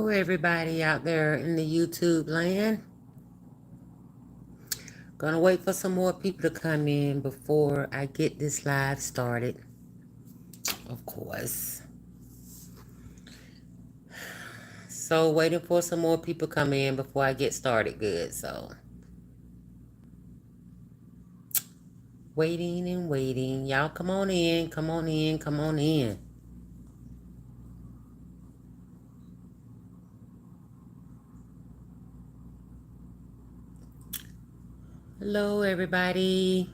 everybody out there in the YouTube land. Gonna wait for some more people to come in before I get this live started. Of course. So waiting for some more people to come in before I get started good. So waiting and waiting. Y'all come on in, come on in, come on in. Hello everybody.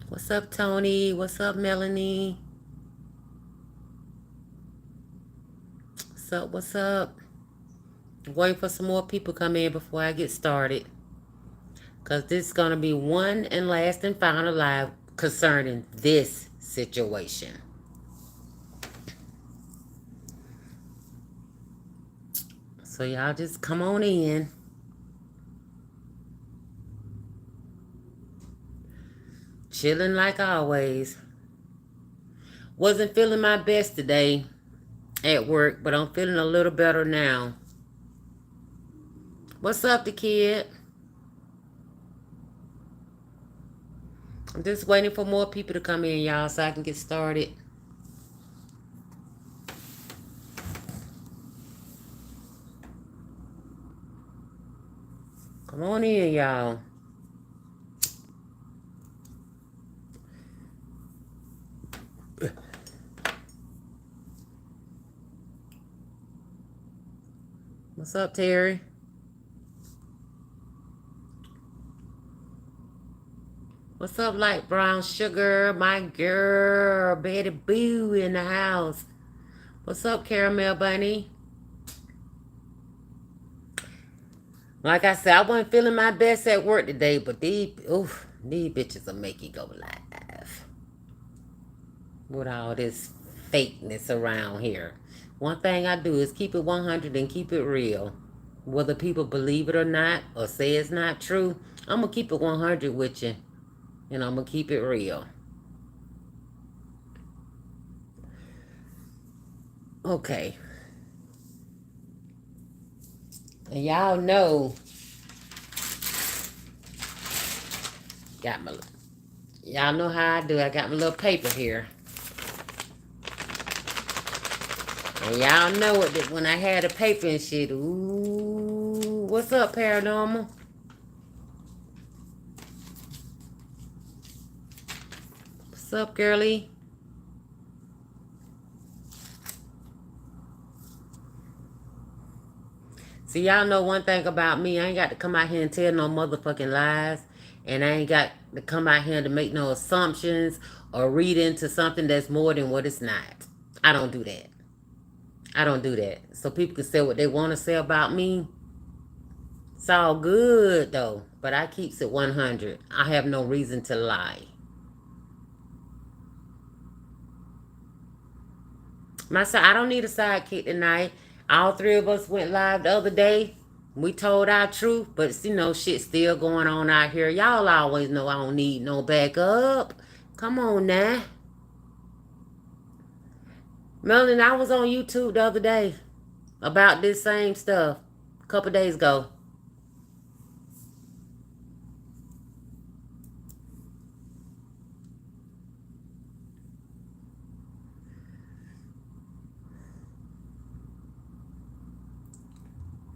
What's up, Tony? What's up, Melanie? What's up? What's up? Waiting for some more people to come in before I get started. Because this is going to be one and last and final live concerning this situation. So y'all just come on in. Chilling like always. Wasn't feeling my best today at work, but I'm feeling a little better now. What's up, the kid? I'm just waiting for more people to come in, y'all, so I can get started. Come on in, y'all. What's up, Terry? What's up, light brown sugar? My girl, Betty Boo in the house. What's up, Caramel Bunny? Like I said, I wasn't feeling my best at work today, but these bitches will make you go live. With all this fakeness around here. One thing I do is keep it 100 and keep it real. Whether people believe it or not, or say it's not true, I'm going to keep it 100 with you. And I'm going to keep it real. Okay. And y'all know, y'all know how I do. I got my little paper here. And y'all know it that when I had a paper and shit, ooh, what's up, Paranormal? What's up, girlie? See, y'all know one thing about me. I ain't got to come out here and tell no motherfucking lies. And I ain't got to come out here to make no assumptions or read into something that's more than what it's not. I don't do that. I don't do that. So people can say what they want to say about me. It's all good, though. But I keeps it 100. I have no reason to lie. I don't need a sidekick tonight. All three of us went live the other day. We told our truth, but shit's still going on out here. Y'all always know I don't need no backup. Come on now. Melanie, I was on YouTube the other day about this same stuff a couple days ago.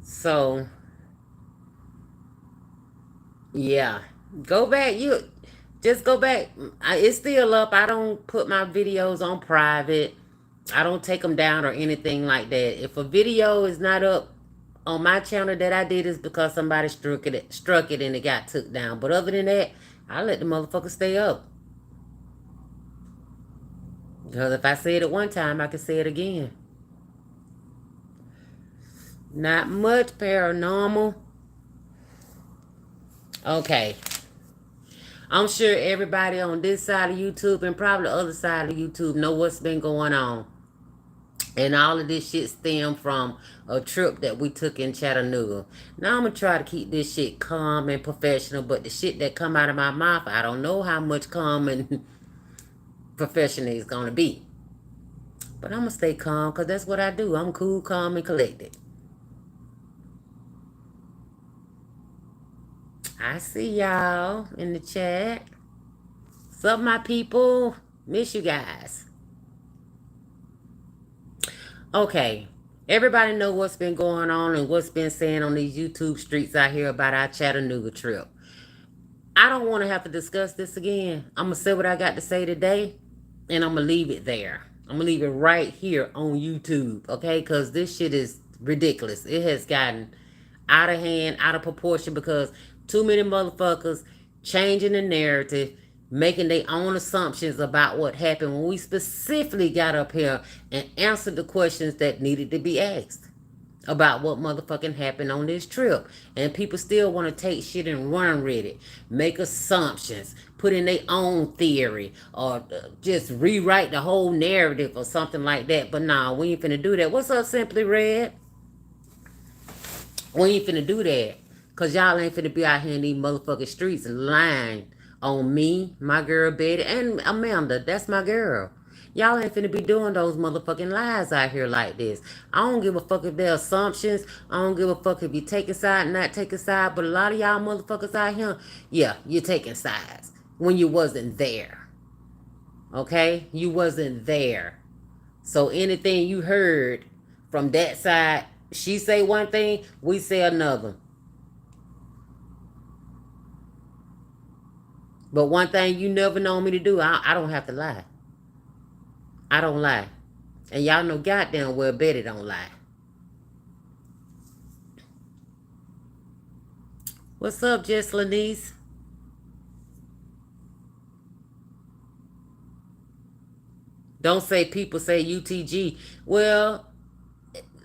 So, yeah. Go back. Just go back. It's still up. I don't put my videos on private. I don't take them down or anything like that. If a video is not up on my channel that I did, is because somebody struck it and it got took down. But other than that, I let the motherfucker stay up. Because if I say it at one time, I can say it again. Not much, Paranormal. Okay. I'm sure everybody on this side of YouTube and probably the other side of YouTube know what's been going on. And all of this shit stemmed from a trip that we took in Chattanooga. Now I'm going to try to keep this shit calm and professional, but the shit that come out of my mouth, I don't know how much calm and professional it's going to be. But I'm going to stay calm because that's what I do. I'm cool, calm, and collected. I see y'all in the chat. What's up, my people? Miss you guys. Okay. Everybody know what's been going on and what's been saying on these YouTube streets out here about our Chattanooga trip. I don't want to have to discuss this again. I'm going to say what I got to say today, and I'm going to leave it there. I'm going to leave it right here on YouTube, okay? Because this shit is ridiculous. It has gotten out of hand, out of proportion, because too many motherfuckers changing the narrative, making their own assumptions about what happened when we specifically got up here and answered the questions that needed to be asked about what motherfucking happened on this trip. And people still want to take shit and run with it, make assumptions, put in their own theory, or just rewrite the whole narrative or something like that. But nah, we ain't finna do that. What's up, Simply Red? We ain't finna do that. Because y'all ain't finna be out here in these motherfucking streets lying on me, my girl Betty, and Amanda. That's my girl. Y'all ain't finna be doing those motherfucking lies out here like this. I don't give a fuck if they're assumptions. I don't give a fuck if you taking side, not taking side. But a lot of y'all motherfuckers out here, yeah, you're taking sides when you wasn't there. Okay? You wasn't there. So anything you heard from that side, she say one thing, we say another. But one thing you never known me to do, I don't have to lie. I don't lie. And y'all know goddamn well Betty don't lie. What's up, Jess Lanise? Don't say people say UTG. Well,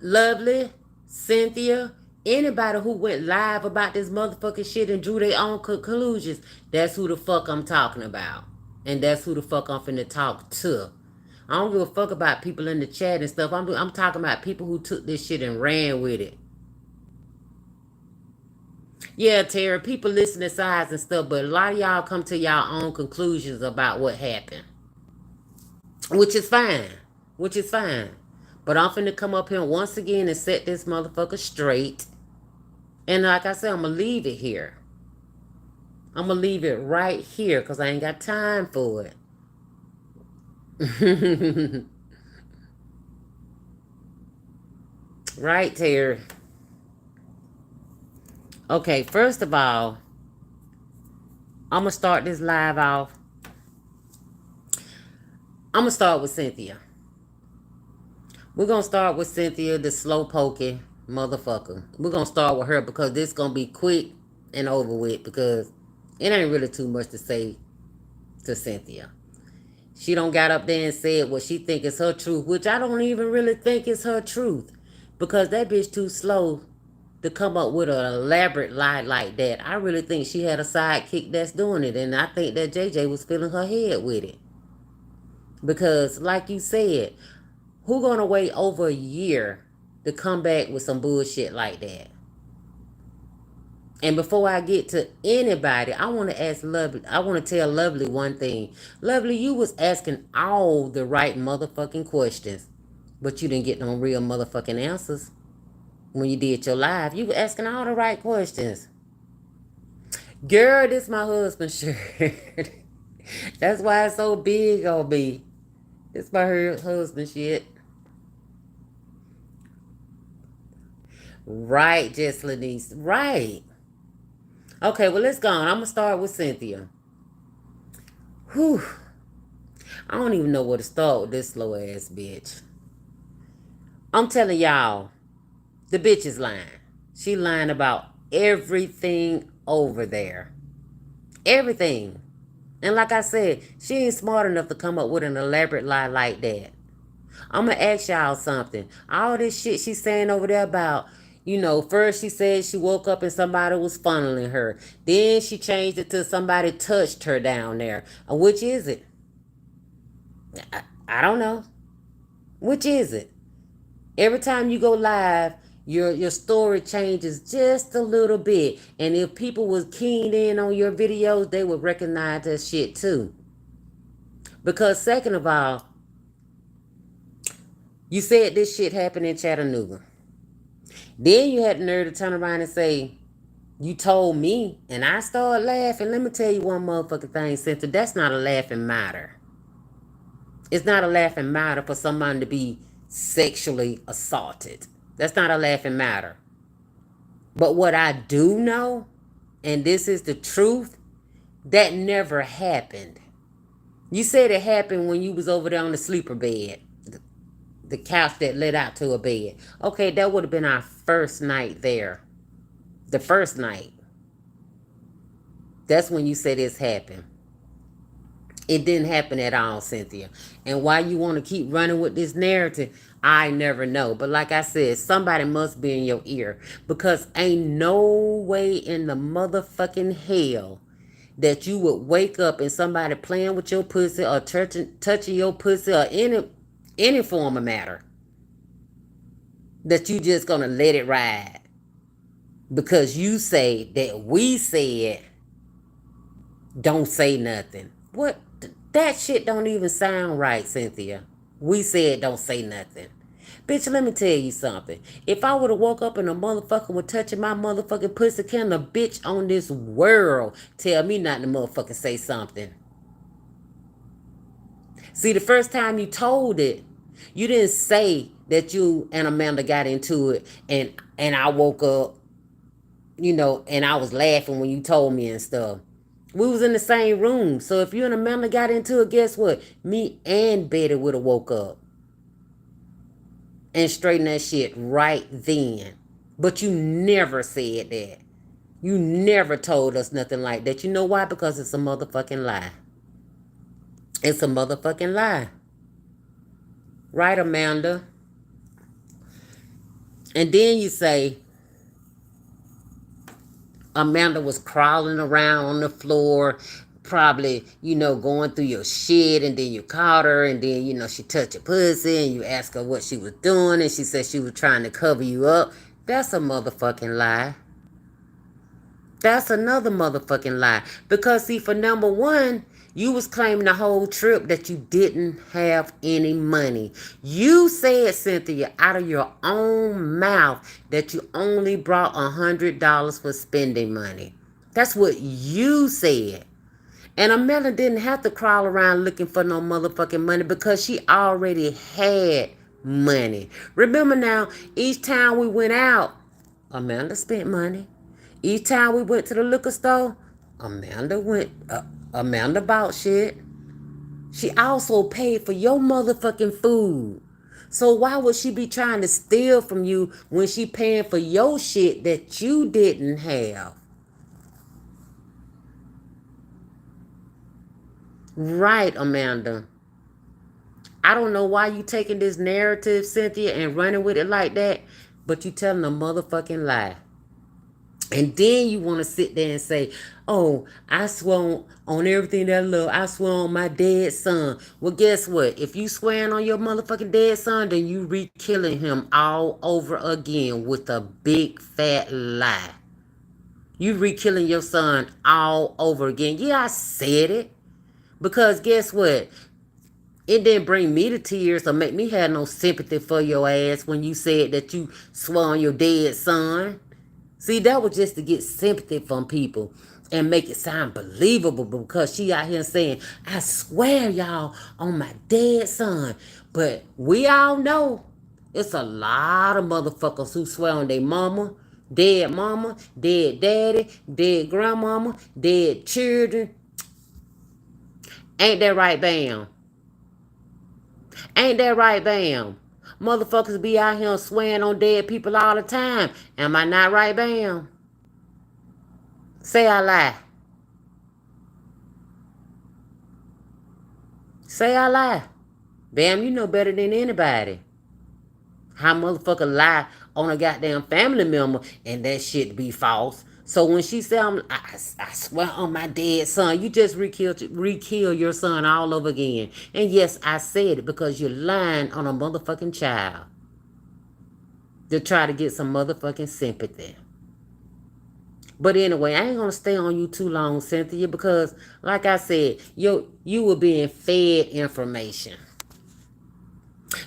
Lovely, Cynthia, anybody who went live about this motherfucking shit and drew their own conclusions, that's who the fuck I'm talking about. And that's who the fuck I'm finna talk to. I don't give a fuck about people in the chat and stuff. I'm talking about people who took this shit and ran with it. Yeah, Tara, people listen to sides and stuff, but a lot of y'all come to y'all own conclusions about what happened. Which is fine. Which is fine. But I'm finna come up here once again and set this motherfucker straight. And like I said, I'm gonna leave it here. I'm gonna leave it right here because I ain't got time for it. Right, Terry. Okay, first of all, I'm gonna start this live off. I'm gonna start with Cynthia. We're gonna start with Cynthia, the slow poking motherfucker. We're gonna start with her because this gonna be quick and over with because it ain't really too much to say to Cynthia. She don't got up there and said what she think is her truth, which I don't even really think is her truth. Because that bitch too slow to come up with an elaborate lie like that. I really think she had a sidekick that's doing it. And I think that JJ was filling her head with it. Because, like you said, who gonna wait over a year to come back with some bullshit like that? And before I get to anybody, I want to ask Lovely. I want to tell Lovely one thing. Lovely, you was asking all the right motherfucking questions, but you didn't get no real motherfucking answers when you did your live. You were asking all the right questions. Girl, this my husband's shirt. That's why it's so big on me. It's my husband shit. Right, Jess Lenise. Right. Okay, well, let's go on. I'm going to start with Cynthia. Whew. I don't even know where to start with this slow ass bitch. I'm telling y'all, the bitch is lying. She lying about everything over there. Everything. And like I said, she ain't smart enough to come up with an elaborate lie like that. I'm going to ask y'all something. All this shit she's saying over there about, you know, first she said she woke up and somebody was funneling her. Then she changed it to somebody touched her down there. Which is it? I don't know. Which is it? Every time you go live, your story changes just a little bit. And if people was keyed in on your videos, they would recognize that shit too. Because second of all, You said this shit happened in Chattanooga. Then you had the nerve to turn around and say, you told me, and I started laughing. Let me tell you one motherfucking thing, Cynthia. That's not a laughing matter. It's not a laughing matter for someone to be sexually assaulted. That's not a laughing matter. But what I do know, and this is the truth, that never happened. You said it happened when you was over there on the sleeper bed. The couch that led out to a bed. Okay, that would have been our first night there. The first night. That's when you said this happened. It didn't happen at all, Cynthia. And why you want to keep running with this narrative, I never know. But like I said, somebody must be in your ear. Because ain't no way in the motherfucking hell that you would wake up and somebody playing with your pussy or touching your pussy or any form of matter that you just gonna let it ride because you say that we said don't say nothing. What? That shit don't even sound right, Cynthia. We said don't say nothing. Bitch, let me tell you something. If I would have woke up and a motherfucker was touching my motherfucking pussy, can a bitch on this world tell me not to motherfucking say something? See, the first time you told it, you didn't say that you and Amanda got into it and I woke up, and I was laughing when you told me and stuff. We was in the same room. So if you and Amanda got into it, guess what? Me and Betty would have woke up and straightened that shit right then. But you never said that. You never told us nothing like that. You know why? Because it's a motherfucking lie. It's a motherfucking lie. Right, Amanda? And then you say, Amanda was crawling around on the floor, probably, going through your shit, and then you caught her, and then, she touched your pussy, and you asked her what she was doing, and she said she was trying to cover you up. That's a motherfucking lie. That's another motherfucking lie. Because, see, for number one, you was claiming the whole trip that you didn't have any money. You said, Cynthia, out of your own mouth that you only brought $100 for spending money. That's what you said. And Amanda didn't have to crawl around looking for no motherfucking money because she already had money. Remember now, each time we went out, Amanda spent money. Each time we went to the liquor store, Amanda bought shit. She also paid for your motherfucking food. So why would she be trying to steal from you when she paying for your shit that you didn't have? Right, Amanda. I don't know why you taking this narrative, Cynthia, and running with it like that, but you telling a motherfucking lie. And then you want to sit there and say, oh, I swear on everything that I love. I swear on my dead son. Well, guess what? If you swearing on your motherfucking dead son, then you re-killing him all over again with a big fat lie. You re-killing your son all over again. Yeah, I said it. Because guess what? It didn't bring me to tears or make me have no sympathy for your ass when you said that you swore on your dead son. See, that was just to get sympathy from people and make it sound believable because she out here saying, I swear, y'all, on my dead son. But we all know it's a lot of motherfuckers who swear on their mama, dead daddy, dead grandmama, dead children. Ain't that right, Bam? Ain't that right, Bam? Motherfuckers be out here swearing on dead people all the time. Am I not right, Bam? Say I lie. Say I lie. Bam, you know better than anybody. How motherfucker lie on a goddamn family member and that shit be false. So when she said, I swear on my dead son, you just re-kill your son all over again. And yes, I said it because you're lying on a motherfucking child to try to get some motherfucking sympathy. But anyway, I ain't gonna stay on you too long, Cynthia, because like I said, you were being fed information.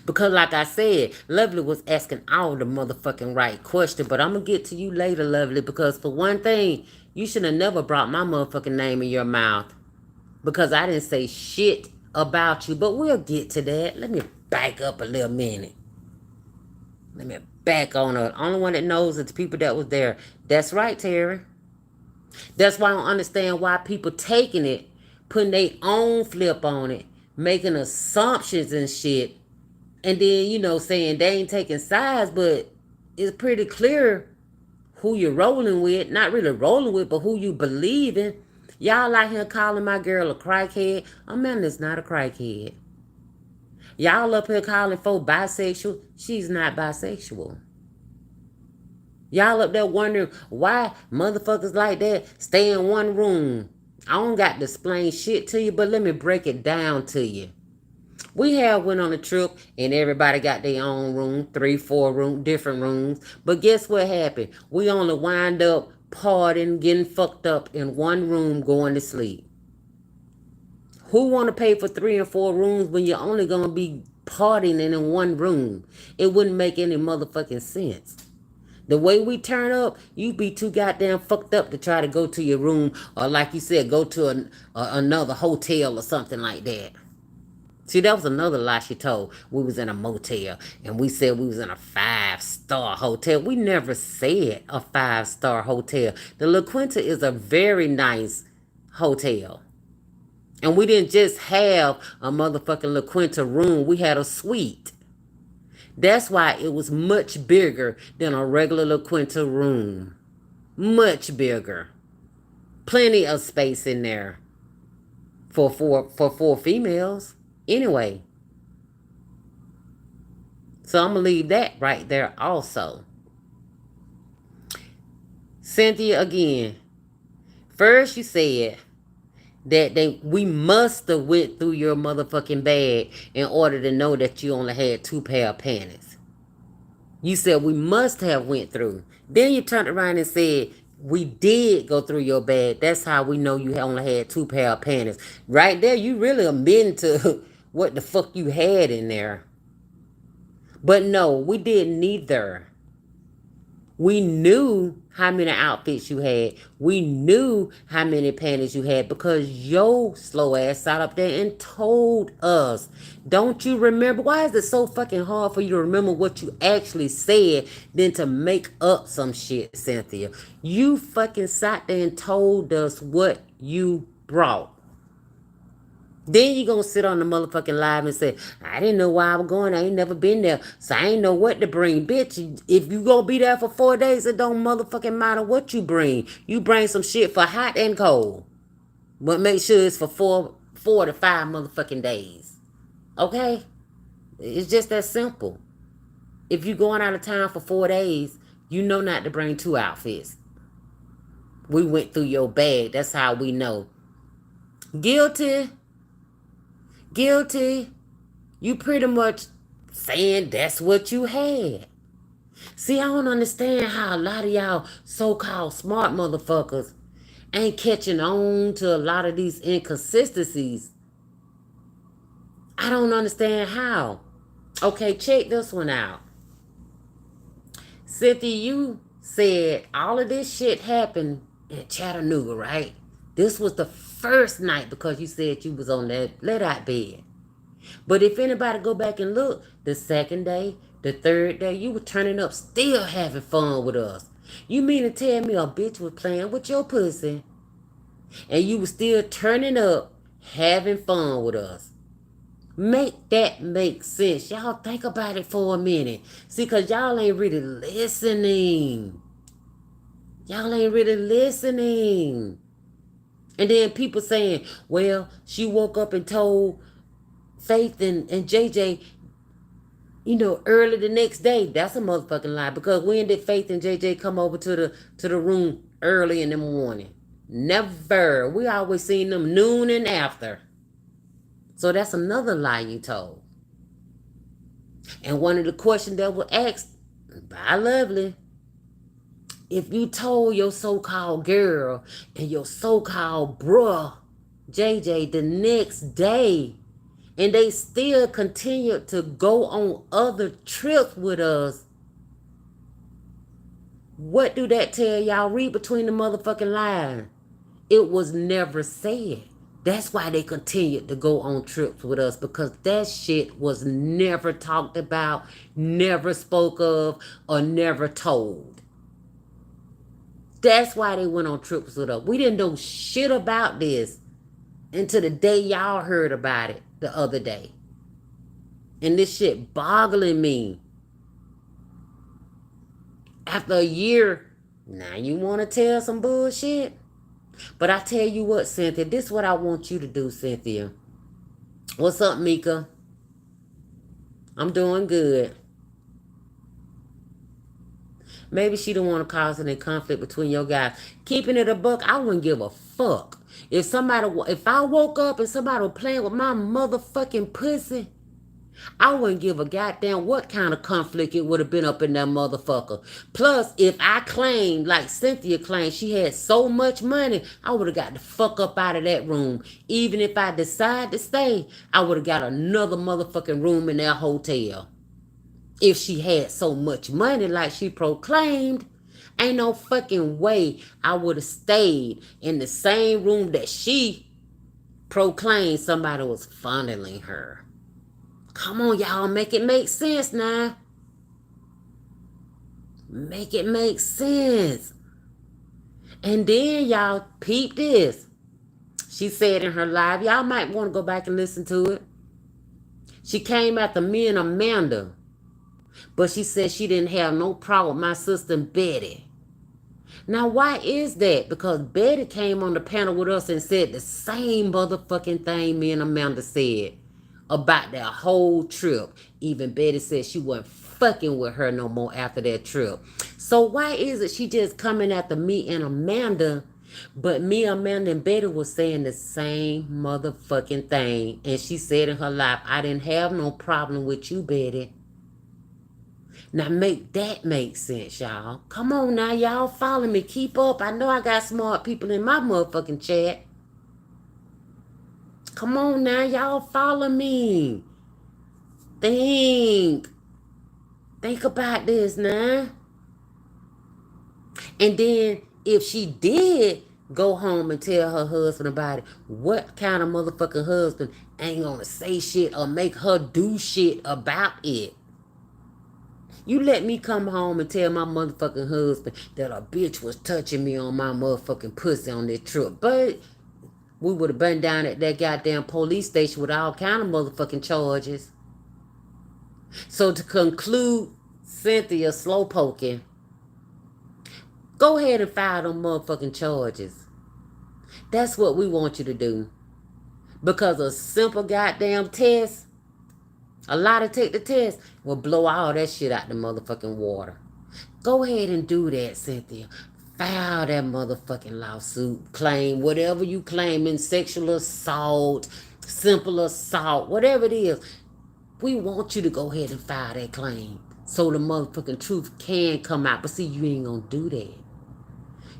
Because like I said, Lovely was asking all the motherfucking right question. But I'm going to get to you later, Lovely. Because for one thing, you should have never brought my motherfucking name in your mouth. Because I didn't say shit about you. But we'll get to that. Let me back up a little minute. Let me back on her. Only one that knows is the people that was there. That's right, Terry. That's why I don't understand why people taking it, putting their own flip on it, making assumptions and shit, and then, saying they ain't taking sides, but it's pretty clear who you're rolling with. Not really rolling with, but who you believe in. Y'all out here calling my girl a crackhead. Amanda's not a crackhead. Y'all up here calling folk bisexual. She's not bisexual. Y'all up there wondering why motherfuckers like that stay in one room. I don't got to explain shit to you, but let me break it down to you. We have went on a trip and everybody got their own room, 3, 4 different rooms. But guess what happened? We only wind up partying, getting fucked up in one room, going to sleep. Who want to pay for 3 and 4 rooms when you're only going to be partying in one room? It wouldn't make any motherfucking sense. The way we turn up, you be too goddamn fucked up to try to go to your room, or like you said, go to another hotel or something like that. See, that was another lie she told. We was in a motel, and we said we was in a 5-star hotel. We never said a 5-star hotel. The La Quinta is a very nice hotel. And we didn't just have a motherfucking La Quinta room. We had a suite. That's why it was much bigger than a regular La Quinta room. Much bigger. Plenty of space in there for 4 females. Anyway. So I'm going to leave that right there also. Cynthia, again. First you said that we must have went through your motherfucking bag in order to know that you only had 2 pair of panties. You said we must have went through. Then you turned around and said we did go through your bag. That's how we know you only had 2 pair of panties. Right there, you really admitting to what the fuck you had in there. But no, we did neither. We knew how many outfits you had. We knew how many panties you had because your slow ass sat up there and told us. Don't you remember? Why is it so fucking hard for you to remember what you actually said than to make up some shit, Cynthia? You fucking sat there and told us what you brought. Then you gonna sit on the motherfucking live and say, I didn't know why I was going. I ain't never been there. So I ain't know what to bring. Bitch, if you gonna be there for 4 days, it don't motherfucking matter what you bring. You bring some shit for hot and cold. But make sure it's for 4 to 5 motherfucking days. Okay? It's just that simple. If you going out of town for 4 days, you know not to bring 2 outfits. We went through your bag. That's how we know. Guilty. You pretty much saying that's what you had. See, I don't understand how a lot of y'all so-called smart motherfuckers ain't catching on to a lot of these inconsistencies. I don't understand how. Okay, check this one out. Cynthia, you said all of this shit happened in Chattanooga, right? This was the first night because you said you was on that let-out bed. But if anybody go back and look, the second day, the third day, you were turning up still having fun with us. You mean to tell me a bitch was playing with your pussy and you were still turning up having fun with us? Make that make sense. Y'all think about it for a minute. See, because y'all ain't really listening. Y'all ain't really listening. And then people saying, well, she woke up and told Faith and JJ, early the next day. That's a motherfucking lie. Because when did Faith and JJ come over to the room early in the morning? Never. We always seen them noon and after. So that's another lie you told. And one of the questions that was asked by Lovely, if you told your so-called girl and your so-called bruh, JJ, the next day, And they still continued to go on other trips with us. What do that tell y'all? Read between the motherfucking lines. It was never said. That's why they continued to go on trips with us, because that shit was never talked about, never spoke of, or never told. That's why they went on trips with us. We didn't know shit about this until the day y'all heard about it the other day. And this shit boggling me. After a year, now you want to tell some bullshit? But I tell you what, Cynthia, this is what I want you to do, Cynthia. What's up, Mika? I'm doing good. Maybe she don't want to cause any conflict between your guys. Keeping it a buck, I wouldn't give a fuck. If I woke up and somebody was playing with my motherfucking pussy, I wouldn't give a goddamn what kind of conflict it would have been up in that motherfucker. Plus, if I claimed, like Cynthia claimed, she had so much money, I would have got the fuck up out of that room. Even if I decide to stay, I would have got another motherfucking room in that hotel. If she had so much money like she proclaimed, ain't no fucking way I would have stayed in the same room that she proclaimed somebody was fondling her. Come on, y'all, make it make sense now. Make it make sense. And then y'all peep this. She said in her live, y'all might want to go back and listen to it. She came after me and Amanda, but she said she didn't have no problem with my sister Betty. Now, why is that? Because Betty came on the panel with us and said the same motherfucking thing me and Amanda said about that whole trip. Even Betty said she wasn't fucking with her no more after that trip. So why is it she just coming after me and Amanda, but me, Amanda, and Betty was saying the same motherfucking thing? And she said in her life, I didn't have no problem with you, Betty. Now make that make sense, y'all. Come on now, y'all follow me. Keep up. I know I got smart people in my motherfucking chat. Come on now, y'all follow me. Think about this now. And then if she did go home and tell her husband about it, what kind of motherfucking husband ain't gonna say shit or make her do shit about it? You let me come home and tell my motherfucking husband that a bitch was touching me on my motherfucking pussy on that trip. But we would have been down at that goddamn police station with all kind of motherfucking charges. So to conclude, Cynthia slowpoking, go ahead and file them motherfucking charges. That's what we want you to do. Because a simple goddamn test, a lie to take the test, will blow all that shit out the motherfucking water. Go ahead and do that, Cynthia. File that motherfucking lawsuit. Claim whatever you claim in sexual assault, simple assault, whatever it is. We want you to go ahead and file that claim so the motherfucking truth can come out. But see, you ain't gonna do that.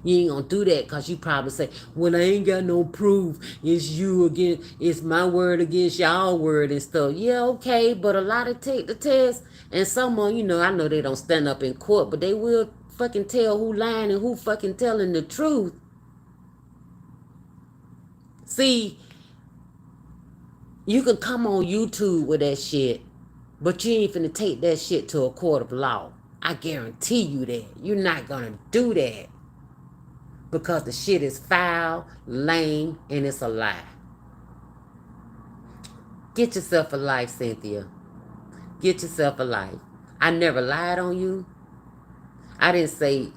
You ain't gonna do that because you probably say, well, I ain't got no proof. It's you again. It's my word against y'all word and stuff. Yeah, okay, but a lot of take the test. And someone, I know they don't stand up in court, but they will fucking tell who lying and who fucking telling the truth. See, you can come on YouTube with that shit, but you ain't finna take that shit to a court of law. I guarantee you that. You're not gonna do that. Because the shit is foul, lame, and it's a lie. Get yourself a life, Cynthia. Get yourself a life. I never lied on you. I didn't say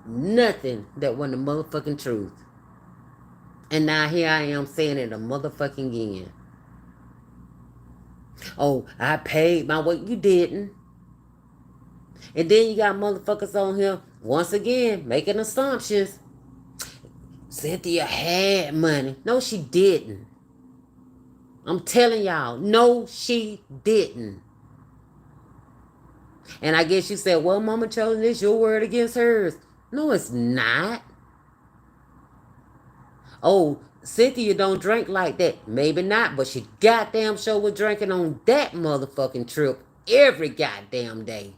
nothing that wasn't the motherfucking truth. And now here I am saying it a motherfucking again. Oh, I paid my way. You didn't. And then you got motherfuckers on here, once again, making assumptions. Cynthia had money. No, she didn't. I'm telling y'all, no, she didn't. And I guess you said, well, Mama Chosen, it's your word against hers. No, it's not. Oh, Cynthia don't drink like that. Maybe not, but she goddamn sure was drinking on that motherfucking trip every goddamn day.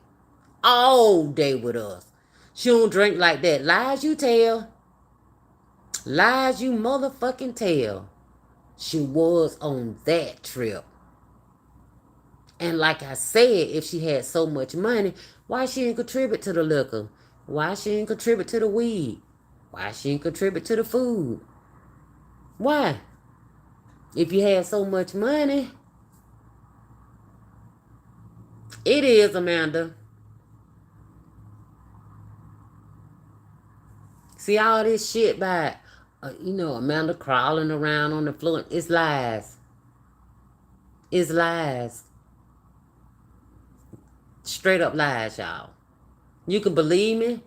All day with us. She don't drink like that. Lies you tell. Lies you motherfucking tell. She was on that trip. And like I said, if she had so much money, why she didn't contribute to the liquor? Why she didn't contribute to the weed? Why she didn't contribute to the food? Why? If you had so much money, it is, Amanda. See all this shit by, Amanda crawling around on the floor. It's lies. It's lies. Straight up lies, y'all. You can believe me.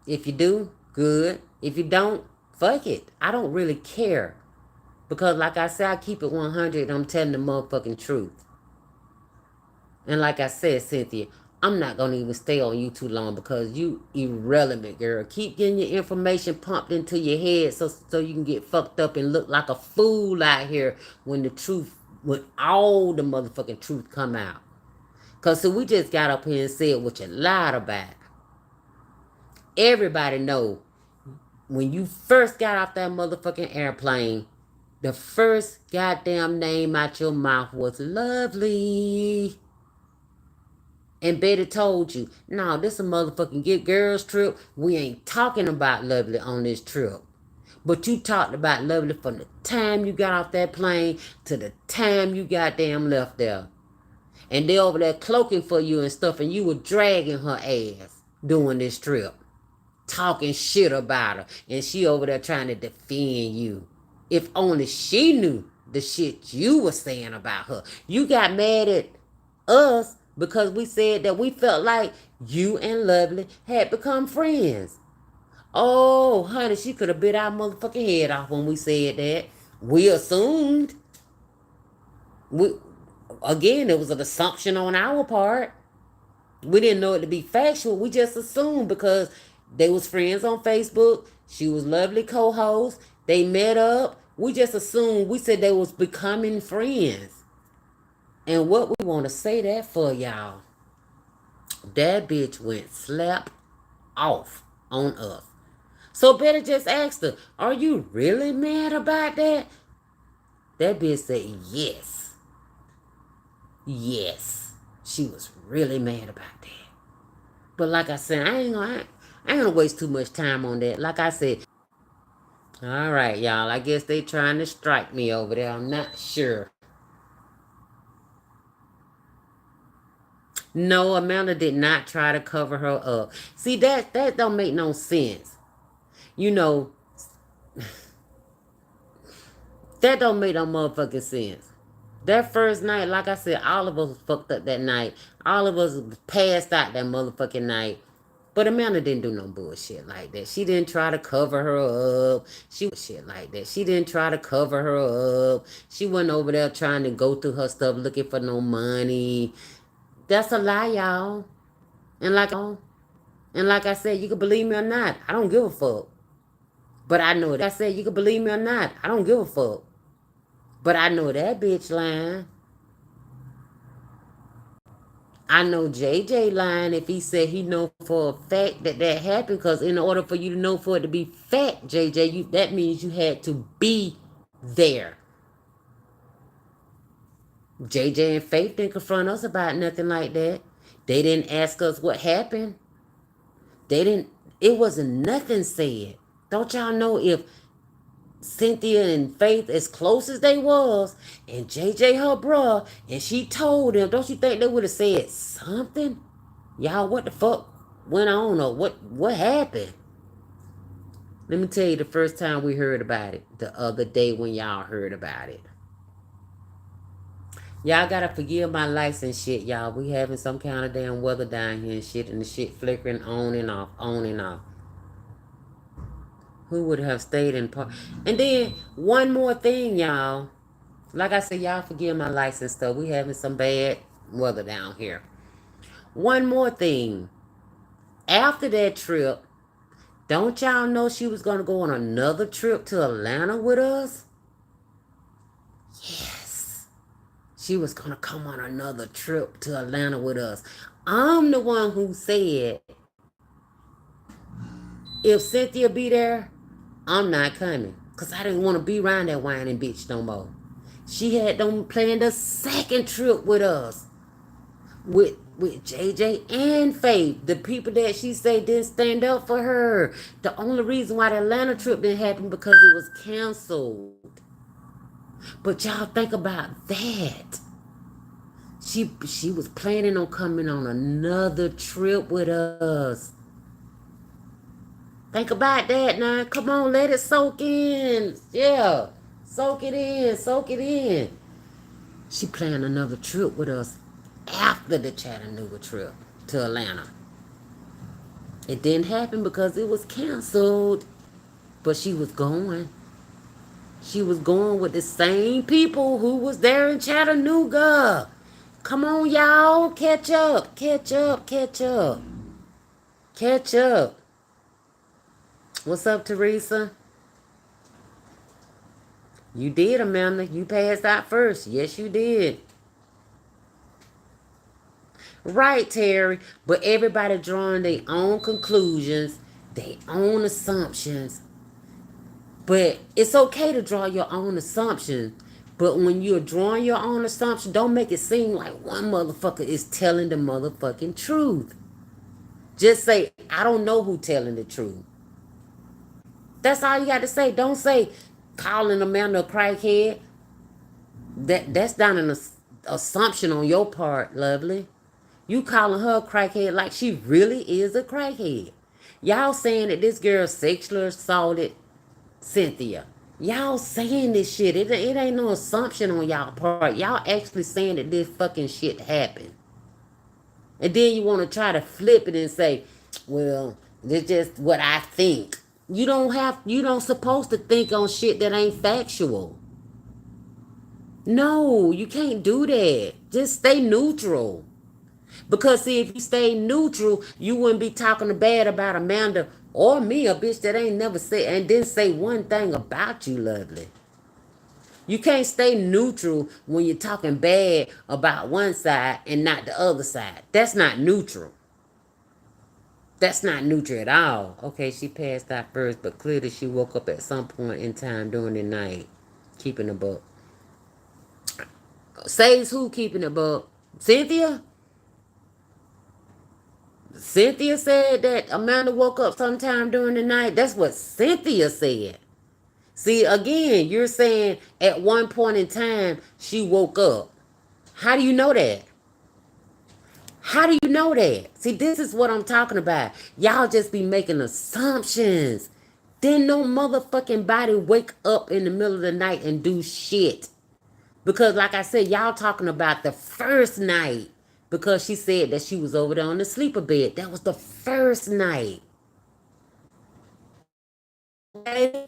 If you do, good. If you don't, fuck it. I don't really care. Because like I said, I keep it 100. I'm telling the motherfucking truth. And like I said, Cynthia, I'm not going to even stay on you too long because you irrelevant, girl. Keep getting your information pumped into your head so you can get fucked up and look like a fool out here when all the motherfucking truth come out. Because so we just got up here and said what you lied about. Everybody know when you first got off that motherfucking airplane, the first goddamn name out your mouth was Lovely. And Betty told you, no, this a motherfucking get girls trip. We ain't talking about Lovely on this trip. But you talked about Lovely from the time you got off that plane to the time you goddamn left there. And they over there cloaking for you and stuff, and you were dragging her ass doing this trip. Talking shit about her. And she over there trying to defend you. If only she knew the shit you were saying about her. You got mad at us because we said that we felt like you and Lovely had become friends. Oh, honey, she could have bit our motherfucking head off when we said that. We assumed. Again, it was an assumption on our part. We didn't know it to be factual. We just assumed because they was friends on Facebook. She was Lovely co-host. They met up. We just assumed. We said they was becoming friends. And what we want to say that for, y'all, that bitch went slap off on us. So better just ask her, are you really mad about that? That bitch said yes. Yes. She was really mad about that. But like I said, I ain't gonna waste too much time on that. Like I said, all right, y'all. I guess they trying to strike me over there. I'm not sure. No, Amanda did not try to cover her up. See, that don't make no sense. You know, that don't make no motherfucking sense. That first night, like I said, all of us was fucked up that night. All of us passed out that motherfucking night. But Amanda didn't do no bullshit like that. She didn't try to cover her up. Shit like that. She didn't try to cover her up. She wasn't over there trying to go through her stuff looking for no money. That's a lie, y'all. And like I said, you can believe me or not. I don't give a fuck. But I know that. Like I said, you can believe me or not. I don't give a fuck. But I know that bitch lying. I know JJ lying if he said he know for a fact that happened. Because in order for you to know for it to be fact, JJ, that means you had to be there. JJ and Faith didn't confront us about nothing like that. They didn't ask us what happened. It wasn't nothing said. Don't y'all know if Cynthia and Faith, as close as they was, and JJ her bruh, and she told them, don't you think they would have said something? Y'all, what the fuck went on, or what happened? Let me tell you the first time we heard about it, the other day when y'all heard about it. Y'all gotta forgive my lights and shit, y'all. We having some kind of damn weather down here and shit, and the shit flickering on and off, on and off. Who would have stayed in park? And then one more thing, y'all. Like I said, y'all forgive my lights and stuff. We having some bad weather down here. One more thing. After that trip, Don't y'all know she was going to go on another trip to Atlanta with us? Yes. She was going to come on another trip to Atlanta with us. I'm the one who said, if Cynthia be there, I'm not coming. Because I didn't want to be around that whining bitch no more. She had them planned a second trip with us. With JJ and Faith, the people that she said didn't stand up for her. The only reason why the Atlanta trip didn't happen because it was canceled. But y'all think about that. She was planning on coming on another trip with us. Think about that now. Come on, let it soak in. Yeah. Soak it in. Soak it in. She planned another trip with us after the Chattanooga trip to Atlanta. It didn't happen because it was canceled. But she was going. She was going with the same people who was there in Chattanooga. Come on, y'all. Catch up. Catch up. Catch up. Catch up. What's up, Teresa? You did, Amanda. You passed out first. Yes, you did. Right, Terry. But everybody drawing their own conclusions, their own assumptions. But it's okay to draw your own assumptions. But when you're drawing your own assumption, don't make it seem like one motherfucker is telling the motherfucking truth. Just say, I don't know who telling the truth. That's all you got to say. Don't say calling Amanda a crackhead. That's not an assumption on your part, lovely. You calling her a crackhead like she really is a crackhead. Y'all saying that this girl sexually assaulted Cynthia. Y'all saying this shit. It ain't no assumption on y'all part. Y'all actually saying that this fucking shit happened. And then you want to try to flip it and say, well, it's just what I think. You don't supposed to think on shit that ain't factual. No, you can't do that. Just stay neutral. Because see, if you stay neutral, you wouldn't be talking bad about Amanda or me, a bitch that ain't never said and didn't say one thing about you, lovely. You can't stay neutral when you're talking bad about one side and not the other side. That's not neutral. That's not neutral at all. Okay, she passed out first, but clearly she woke up at some point in time during the night, keeping the book. Says who keeping the book? Cynthia? Cynthia said that Amanda woke up sometime during the night. That's what Cynthia said. See, again, you're saying at one point in time she woke up. How do you know that? How do you know that? See, this is what I'm talking about. Y'all just be making assumptions. Then no motherfucking body wake up in the middle of the night and do shit. Because like I said, y'all talking about the first night. Because she said that she was over there on the sleeper bed. That was the first night. Okay?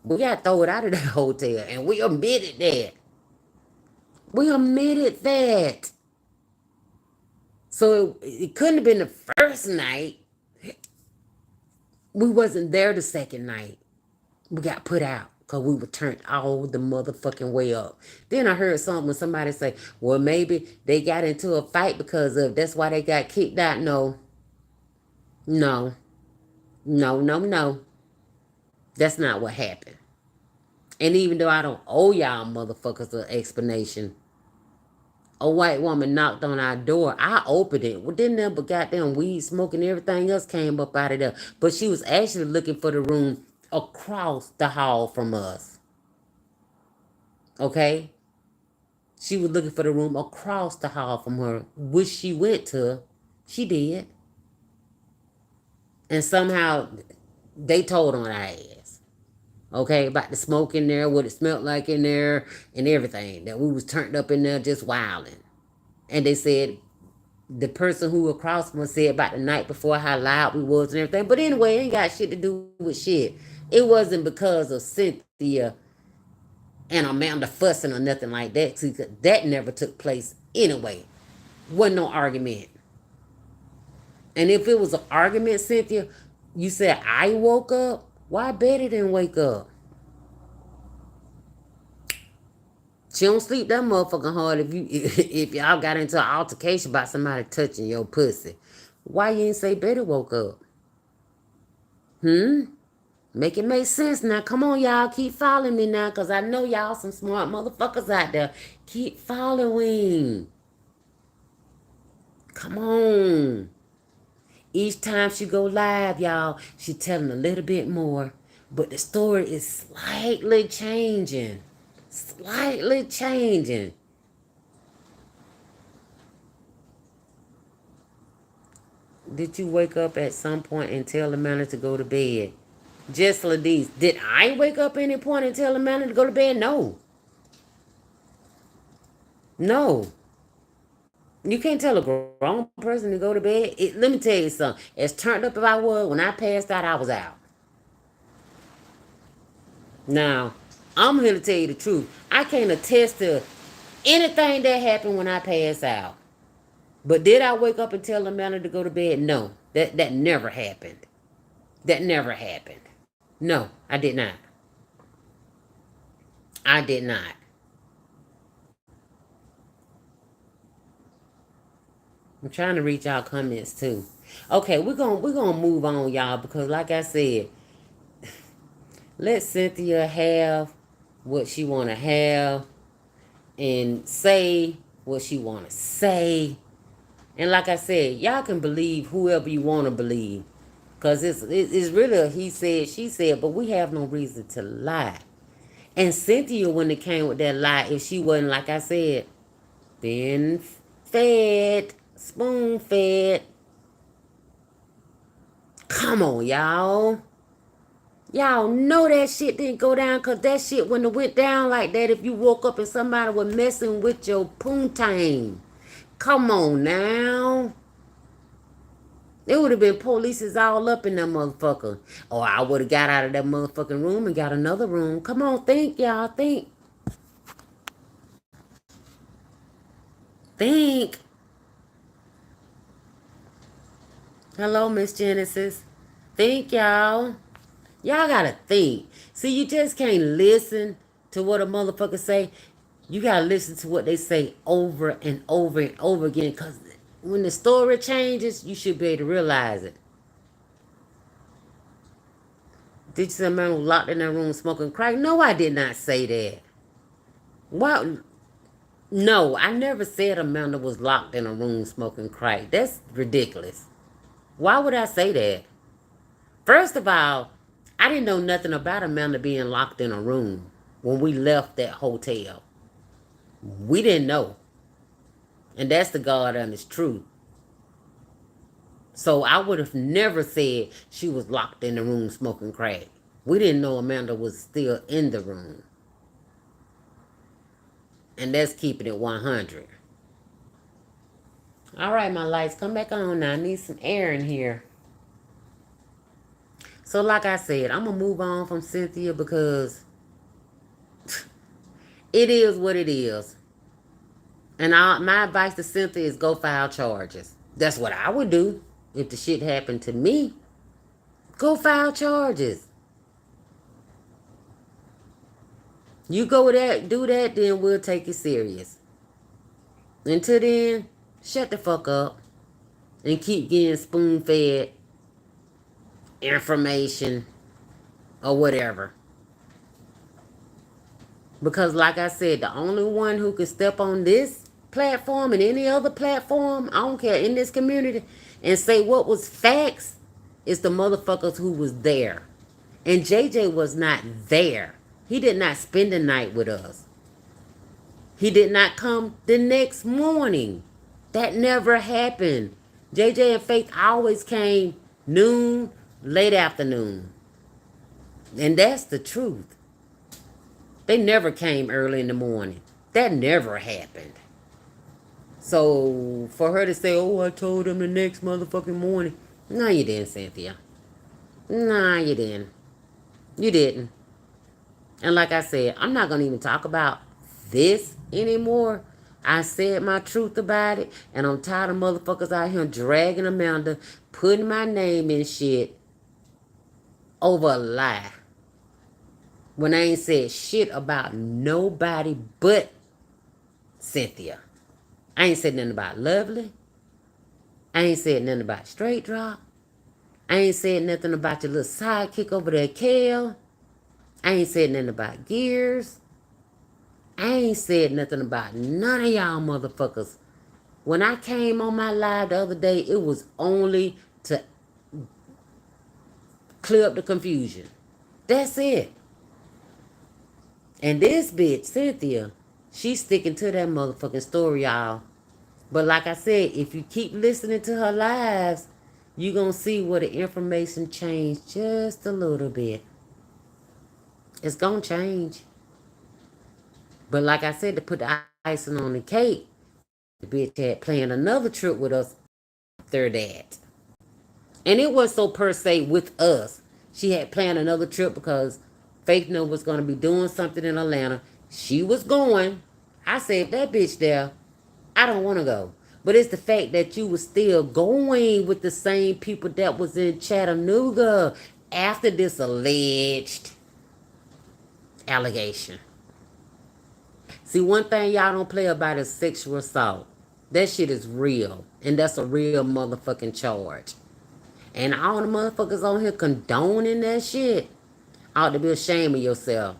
We got to throw it out of that hotel. And we admitted that. We admitted that. So it couldn't have been the first night. We wasn't there the second night. We got put out because we were turned all the motherfucking way up. Then I heard something when somebody say, well, maybe they got into a fight because of that's why they got kicked out. No. No. No, no, no. That's not what happened. And even though I don't owe y'all motherfuckers an explanation, a white woman knocked on our door. I opened it. Well, then there but goddamn weed smoke and everything else came up out of there. But she was actually looking for the room across the hall from us. Okay? She was looking for the room across the hall from her, which she went to. She did. And somehow they told on our ass. Okay? About the smoke in there, what it smelled like in there, and everything. That we was turned up in there just wilding. And they said the person who across from us said about the night before how loud we was and everything. But anyway, it ain't got shit to do with shit. It wasn't because of Cynthia and Amanda fussing or nothing like that. See, that never took place anyway. Wasn't no argument. And if it was an argument, Cynthia, You said I woke up? Why Betty didn't wake up? She don't sleep that motherfucking hard if you if y'all got into an altercation about somebody touching your pussy. Why you ain't say Betty woke up? Hmm? Make it make sense now. Come on, y'all. Keep following me now, because I know y'all some smart motherfuckers out there. Keep following. Come on. Each time she go live, y'all, she telling a little bit more. But the story is slightly changing. Slightly changing. Did you wake up at some point and tell Amanda to go to bed? Just Ladise. Did I wake up any point and tell Amanda to go to bed? No. No. You can't tell a grown person to go to bed. Let me tell you something. As turned up as I was, when I passed out, I was out. Now, I'm here to tell you the truth. I can't attest to anything that happened when I passed out. But did I wake up and tell Amanda to go to bed? No. That never happened. That never happened. No, I did not. I did not. I'm trying to reach out comments too. Okay, we're gonna move on, y'all, because like I said, let Cynthia have what she wanna have and say what she wanna say. And like I said, y'all can believe whoever you wanna believe. Cause it's really a he said, she said, but we have no reason to lie. And Cynthia, when it came with that lie, if she wasn't, like I said, been fed, spoon fed. Come on, y'all. Y'all know that shit didn't go down, because that shit wouldn't have went down like that if you woke up and somebody was messing with your poontang. Come on now. There would have been polices all up in that motherfucker. Or I would have got out of that motherfucking room and got another room. Come on, think, y'all. Think. Think. Hello, Miss Genesis. Think, y'all. Y'all gotta think. See, you just can't listen to what a motherfucker say. You gotta listen to what they say over and over and over again. Cause when the story changes, you should be able to realize it. Did you say a man was locked in that room smoking crack? No, I did not say that. Why? No, I never said Amanda was locked in a room smoking crack. That's ridiculous. Why would I say that? First of all, I didn't know nothing about Amanda being locked in a room when we left that hotel. We didn't know. And that's the God honest truth. So I would have never said she was locked in the room smoking crack. We didn't know Amanda was still in the room. And that's keeping it 100. All right, my lights, come back on now. I need some air in here. So like I said, I'm going to move on from Cynthia because it is what it is. And my advice to Cynthia is go file charges. That's what I would do if the shit happened to me. Go file charges. You go that, do that, then we'll take it serious. Until then, shut the fuck up and keep getting spoon-fed information or whatever. Because like I said, the only one who could step on this platform and any other platform, I don't care, in this community, and say what was facts is the motherfuckers who was there. And JJ was not there. He did not spend the night with us. He did not come the next morning. That never happened. JJ and Faith always came noon, late afternoon. And that's the truth. They never came early in the morning. That never happened. So for her to say, oh, I told him the next motherfucking morning. No, you didn't, Cynthia. Nah, you didn't. You didn't. And like I said, I'm not going to even talk about this anymore. I said my truth about it. And I'm tired of motherfuckers out here dragging Amanda, putting my name in shit. over a lie. When I ain't said shit about nobody but Cynthia. I ain't said nothing about Lovely. I ain't said nothing about Straight Drop. I ain't said nothing about your little sidekick over there, Kel. I ain't said nothing about Gears. I ain't said nothing about none of y'all motherfuckers. When I came on my live the other day, it was only to clear up the confusion. That's it. And this bitch, Cynthia, she's sticking to that motherfucking story, y'all. But like I said, if you keep listening to her lives, you're going to see where the information changed just a little bit. It's going to change. But like I said, to put the icing on the cake, the bitch had planned another trip with us after that. And it was so per se with us. She had planned another trip because Faith knew was going to be doing something in Atlanta. She was going. I said, that bitch there, I don't want to go. But it's the fact that you was still going with the same people that was in Chattanooga after this alleged allegation. See, one thing y'all don't play about is sexual assault. That shit is real. And that's a real motherfucking charge. And all the motherfuckers on here condoning that shit ought to be ashamed of yourself.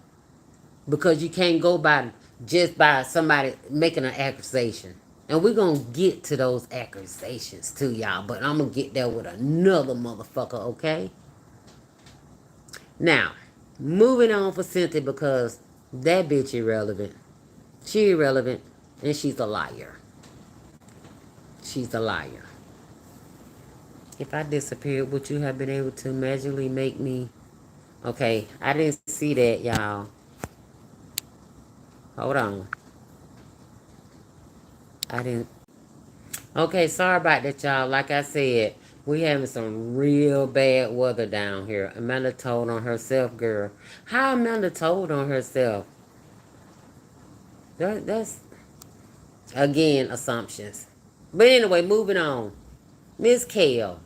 Because you can't go by just by somebody making an accusation. And we're going to get to those accusations too, y'all. But I'm going to get there with another motherfucker, okay? Now, moving on for Cynthia because that bitch irrelevant. She irrelevant and she's a liar. She's a liar. If I disappeared, would you have been able to magically make me... Okay, I didn't see that, y'all. Hold on. I didn't... Okay, sorry about that, y'all. Like I said, we having some real bad weather down here. Amanda told on herself, girl. How Amanda told on herself? That's, again, assumptions. But anyway, moving on. Miss Kel,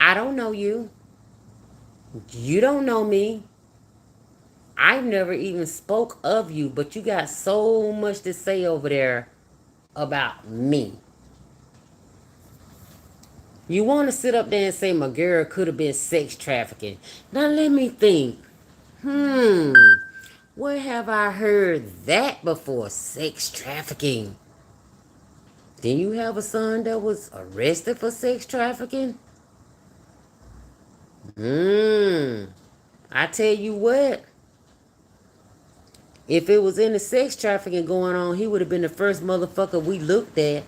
I don't know you. You don't know me. I've never even spoke of you, but you got so much to say over there about me. You want to sit up there and say my girl could have been sex trafficking. Now let me think. Where have I heard that before? Sex trafficking. Didn't you have a son that was arrested for sex trafficking? I tell you what. If it was any sex trafficking going on, he would have been the first motherfucker we looked at.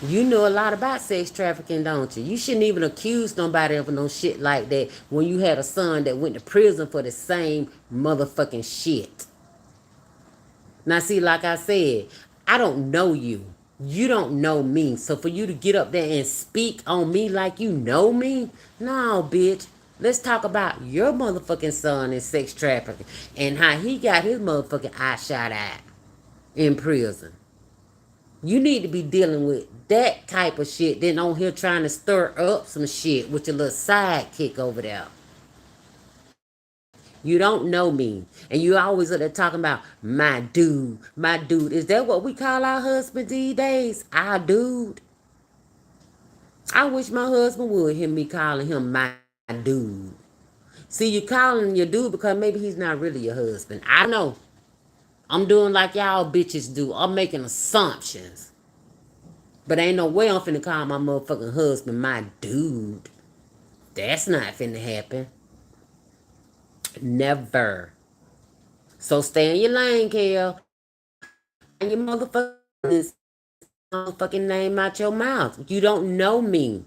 You know a lot about sex trafficking, don't you? You shouldn't even accuse nobody of no shit like that when you had a son that went to prison for the same motherfucking shit. Now, see, like I said, I don't know you. You don't know me. So for you to get up there and speak on me like you know me? No, bitch. Let's talk about your motherfucking son in sex trafficking and how he got his motherfucking eye shot at in prison. You need to be dealing with that type of shit than on here trying to stir up some shit with your little sidekick over there. You don't know me. And you always are there talking about my dude. My dude. Is that what we call our husband these days? Our dude? I wish my husband would hear me calling him my dude. See, you calling him your dude because maybe he's not really your husband. I don't know. I'm doing like y'all bitches do. I'm making assumptions. But ain't no way I'm finna call my motherfucking husband my dude. That's not finna happen. Never. So stay in your lane, Kel. And your motherfucking name out your mouth. You don't know me.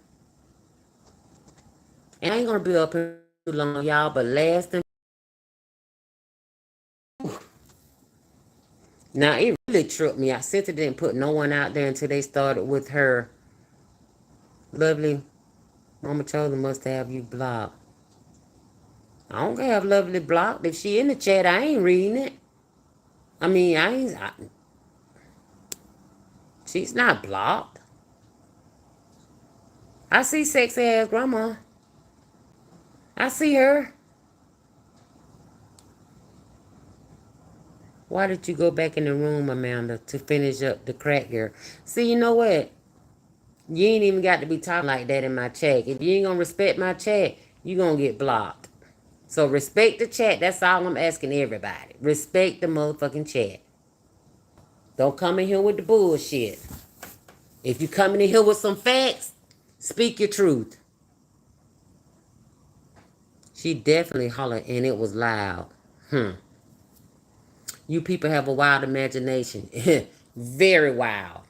And I ain't gonna be up here too long, y'all, but last and now it really tripped me. I Cynthia didn't put no one out there until they started with her. Lovely. Mama told them must have you blocked. I don't have Lovely blocked. If she in the chat, I ain't reading it. I mean, she's not blocked. I see sexy ass grandma. I see her. Why did you go back in the room, Amanda, to finish up the crack girl? See, you know what? You ain't even got to be talking like that in my chat. If you ain't gonna respect my chat, you gonna get blocked. So respect the chat. That's all I'm asking everybody. Respect the motherfucking chat. Don't come in here with the bullshit. If you coming in here with some facts, speak your truth. She definitely hollered and it was loud. You people have a wild imagination. Very wild.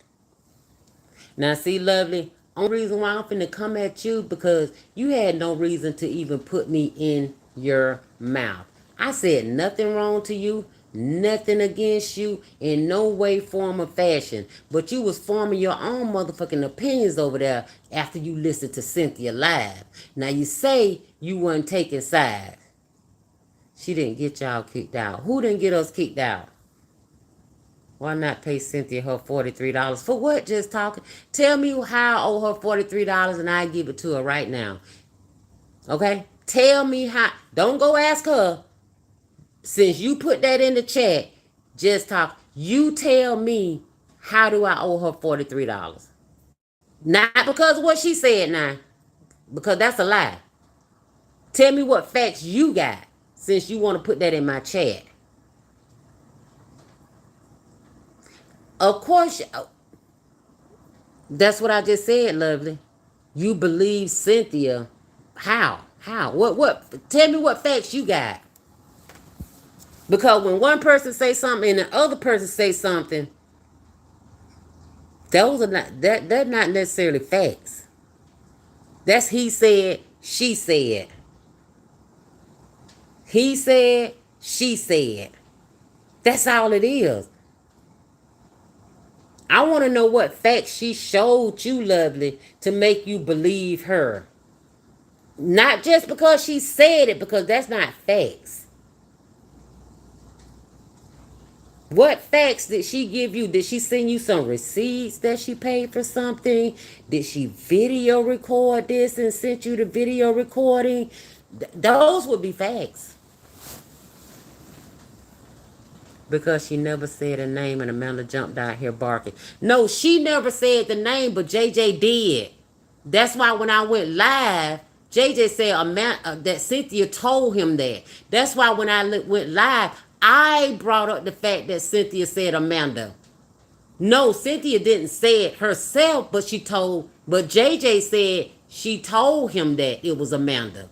Now see, lovely, only reason why I'm finna come at you because you had no reason to even put me in your mouth. I said nothing wrong to you, nothing against you, in no way, form, or fashion. But you was forming your own motherfucking opinions over there after you listened to Cynthia live. Now you say you weren't taking sides. She didn't get y'all kicked out. Who didn't get us kicked out? Why not pay Cynthia her $43? For what? Just talking. Tell me how I owe her $43 and I give it to her right now. Okay? Tell me how. Don't go ask her. Since you put that in the chat, just talk. You tell me how do I owe her $43? Not because of what she said now. Because that's a lie. Tell me what facts you got since you want to put that in my chat. Of course, that's what I just said, lovely. You believe Cynthia. How? How? What? Tell me what facts you got. Because when one person say something and the other person say something, those are not they're not necessarily facts. That's he said, she said. He said, she said. That's all it is. I want to know what facts she showed you, lovely, to make you believe her. Not just because she said it, because that's not facts. What facts did she give you? Did she send you some receipts that she paid for something? Did she video record this and sent you the video recording? Those would be facts. Because she never said a name and Amanda jumped out here barking. No, she never said the name, but JJ did. That's why when I went live, JJ said that Cynthia told him that. That's why when I went live, I brought up the fact that Cynthia said Amanda. No, Cynthia didn't say it herself, but JJ said she told him that it was Amanda.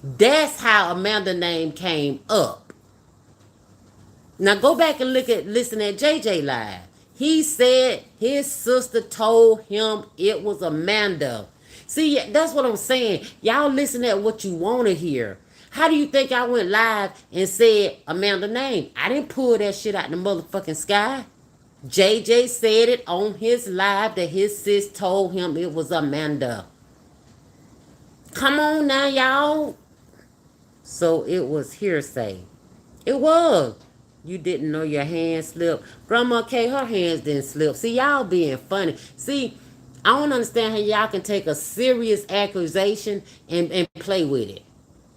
That's how Amanda name came up. Now go back and listen at JJ live. He said his sister told him it was Amanda. See, that's what I'm saying. Y'all listen at what you want to hear. How do you think I went live and said Amanda name? I didn't pull that shit out the motherfucking sky. JJ said it on his live that his sis told him it was Amanda. Come on now, y'all. So it was hearsay. It was. You didn't know your hand slipped. Grandma K, her hands didn't slip. See, y'all being funny. See, I don't understand how y'all can take a serious accusation and play with it.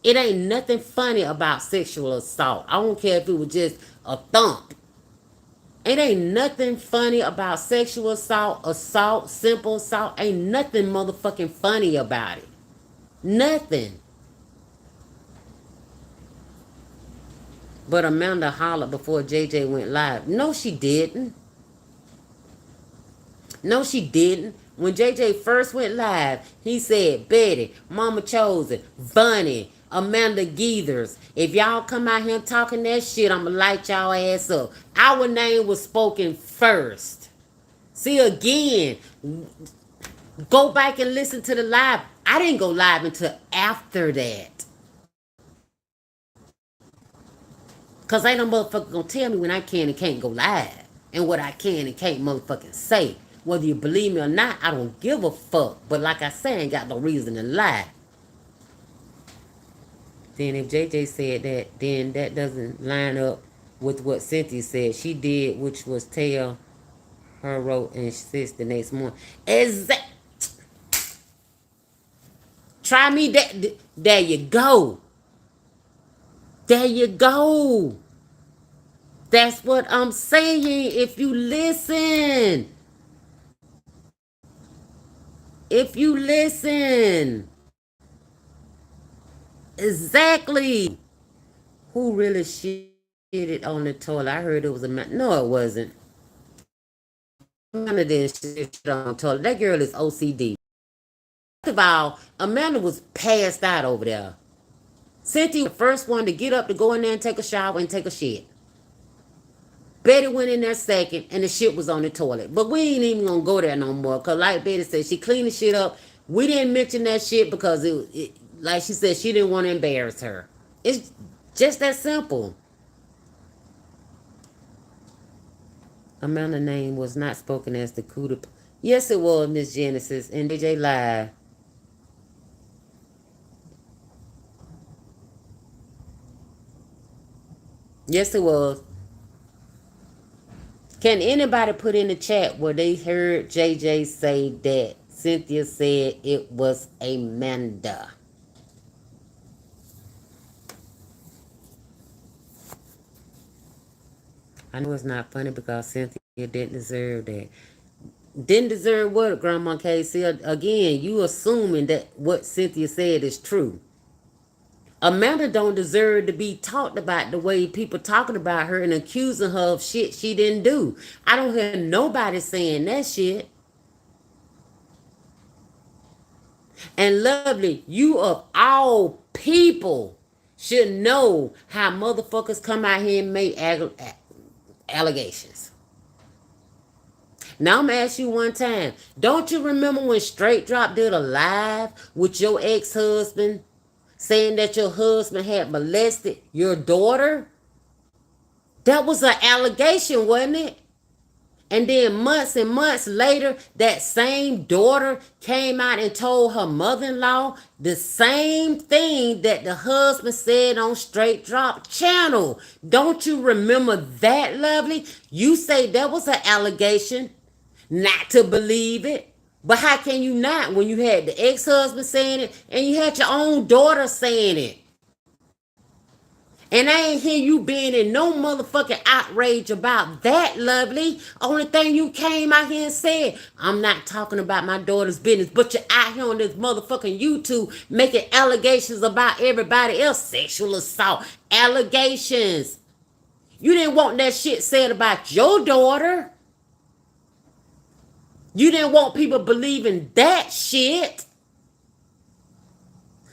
It ain't nothing funny about sexual assault. I don't care if it was just a thump. It ain't nothing funny about sexual assault, simple assault. Ain't nothing motherfucking funny about it. Nothing. But Amanda hollered before JJ went live. No, she didn't. No, she didn't. When JJ first went live, he said, Betty, Mama Chosen, Bunny, Amanda Geethers. If y'all come out here talking that shit, I'ma light y'all ass up. Our name was spoken first. See, again, go back and listen to the live. I didn't go live until after that. Because ain't no motherfucker gonna tell me when I can and can't go live. And what I can and can't motherfucking say. Whether you believe me or not, I don't give a fuck. But like I said, I ain't got no reason to lie. Then if JJ said that, then that doesn't line up with what Cynthia said. She did, which was tell her wrote and sis the next morning. Try me. There you go. There you go. That's what I'm saying. If you listen. If you listen. Exactly. Who really shitted on the toilet? I heard it was a man. No, it wasn't. Amanda didn't shit on the toilet. That girl is OCD. First of all, Amanda was passed out over there. Cynthia was the first one to get up to go in there and take a shower and take a shit. Betty went in there second, and the shit was on the toilet. But we ain't even gonna go there no more. Cause like Betty said, she cleaned the shit up. We didn't mention that shit because like she said, she didn't want to embarrass her. It's just that simple. Amanda's name was not spoken as the coup de... Yes, it was, Miss Genesis, and DJ Live. Yes, it was. Can anybody put in the chat where they heard JJ say that Cynthia said it was Amanda? I know it's not funny because Cynthia didn't deserve that. Didn't deserve what, Grandma Casey? Again, you assuming that what Cynthia said is true. Amanda don't deserve to be talked about the way people talking about her and accusing her of shit she didn't do. I don't hear nobody saying that shit. And Lovely, you of all people should know how motherfuckers come out here and make allegations. Now I'm gonna ask you one time. Don't you remember when Straight Drop did a live with your ex-husband saying that your husband had molested your daughter? That was an allegation, wasn't it? And then months and months later, that same daughter came out and told her mother-in-law the same thing that the husband said on Straight Drop channel. Don't you remember that, Lovely? You say that was an allegation, not to believe it. But how can you not when you had the ex-husband saying it and you had your own daughter saying it? And I ain't hear you being in no motherfucking outrage about that, Lovely. Only thing you came out here and said, I'm not talking about my daughter's business, but you're out here on this motherfucking YouTube making allegations about everybody else. Sexual assault allegations. You didn't want that shit said about your daughter. You didn't want people believing that shit.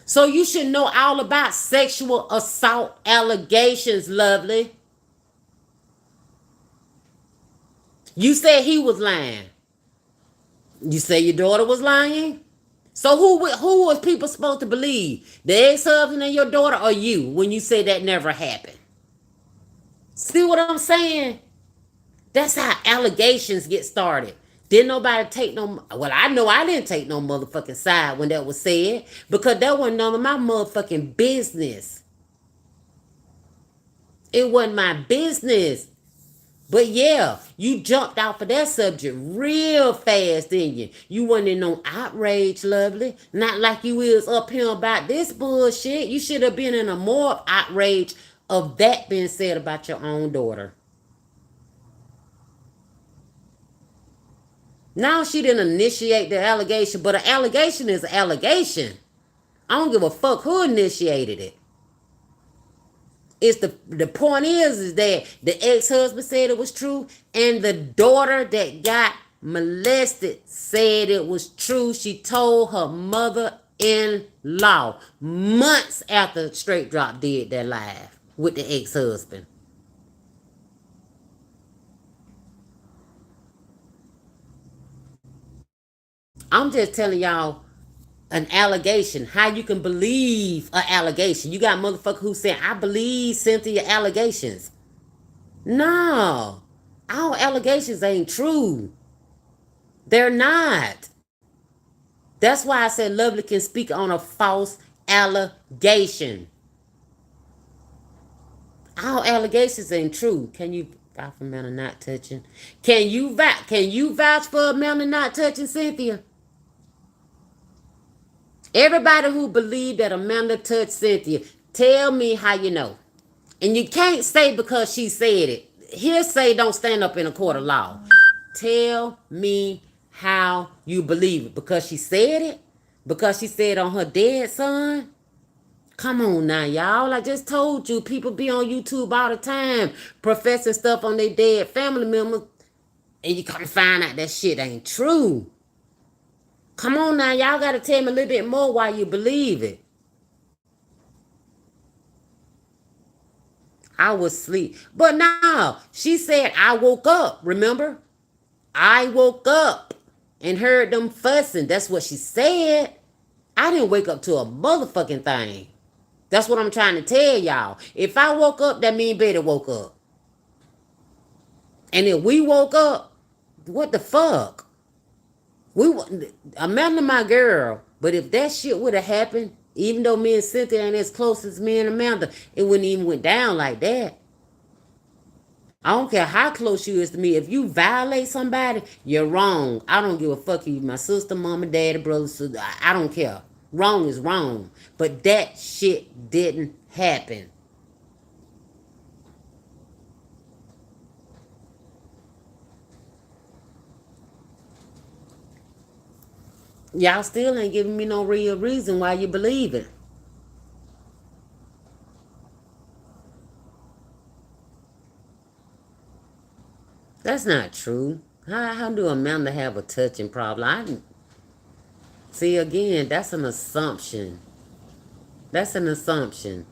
So you should know all about sexual assault allegations, Lovely. You said he was lying. You say your daughter was lying? So who was people supposed to believe? The ex-husband and your daughter or you when you say that never happened? See what I'm saying? That's how allegations get started. Didn't nobody take no... Well, I know I didn't take no motherfucking side when that was said because that wasn't none of my motherfucking business. It wasn't my business. But yeah, you jumped off of that subject real fast, didn't you? You wasn't in no outrage, Lovely. Not like you is up here about this bullshit. You should have been in a more outrage of that being said about your own daughter. Now she didn't initiate the allegation, but an allegation is an allegation. I don't give a fuck who initiated it. It's the point is that the ex-husband said it was true, and the daughter that got molested said it was true. She told her mother-in-law months after Straight Drop did that live with the ex-husband. I'm just telling y'all an allegation. How you can believe an allegation? You got motherfucker who saying I believe Cynthia allegations. No, all allegations ain't true. They're not. That's why I said Lovely can speak on a false allegation. All allegations ain't true. Can you vouch for Amanda not touching? Can you vouch? Can you vouch for Amanda not touching Cynthia? Everybody who believed that Amanda touched Cynthia, tell me how you know. And you can't say because she said it. Hearsay don't stand up in a court of law. Tell me how you believe it. Because she said it? Because she said on her dead son? Come on now, y'all. I just told you people be on YouTube all the time professing stuff on their dead family members. And you come find out that shit ain't true. Come on now, y'all gotta tell me a little bit more why you believe it. I was asleep. But no, she said I woke up, remember? I woke up and heard them fussing. That's what she said. I didn't wake up to a motherfucking thing. That's what I'm trying to tell y'all. If I woke up, that means Betty woke up. And if we woke up, what the fuck? We Amanda my girl, but if that shit would have happened, even though me and Cynthia ain't as close as me and Amanda, it wouldn't even went down like that. I don't care how close you is to me. If you violate somebody, you're wrong. I don't give a fuck if you my sister, mama, daddy, brother, sister. I don't care. Wrong is wrong. But that shit didn't happen. Y'all still ain't giving me no real reason why you believe it. That's not true. How do Amanda have a touching problem? See, again, that's an assumption. That's an assumption.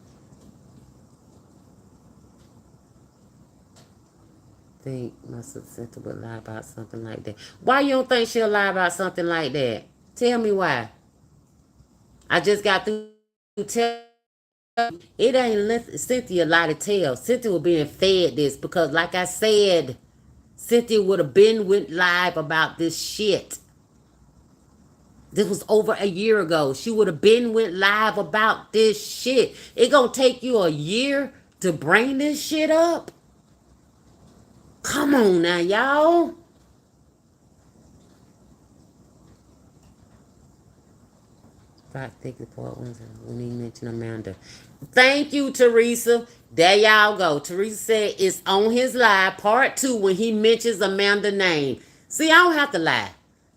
Think my sister would lie about something like that. Why you don't think she'll lie about something like that? Tell me why. I just got through telling you, it ain't Cynthia lie to tell. Cynthia was being fed this because, like I said, Cynthia would have been went live about this shit. This was over a year ago. She would have been went live about this shit. It gonna take you a year to bring this shit up? Come on now, y'all. I think the part was when he mentioned Amanda. Thank you, Teresa. There y'all go. Teresa said it's on his live, part 2, when he mentions Amanda name. See, I don't have to lie.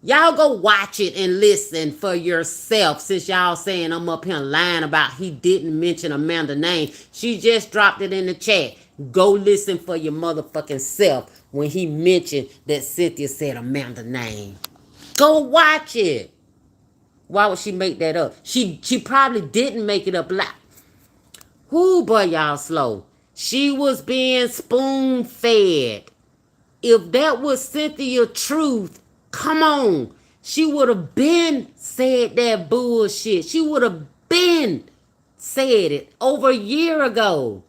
Y'all go watch it and listen for yourself since y'all saying I'm up here lying about he didn't mention Amanda name. She just dropped it in the chat. Go listen for your motherfucking self when he mentioned that Cynthia said Amanda name. Go watch it. Why would she make that up? She probably didn't make it up loud. Whoo, boy, y'all slow. She was being spoon fed. If that was Cynthia truth, come on. She would have been said that bullshit. She would have been said it over a year ago.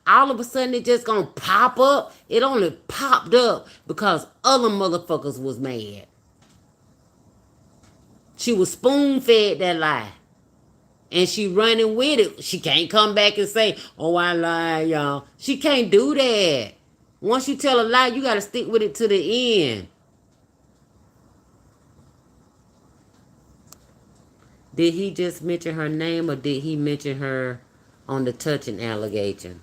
All of a sudden it just gonna pop up. It only popped up because other motherfuckers was mad. She was spoon fed that lie. And she running with it. She can't come back and say, oh, I lied, y'all. She can't do that. Once you tell a lie, you got to stick with it to the end. Did he just mention her name or did he mention her on the touching allegation?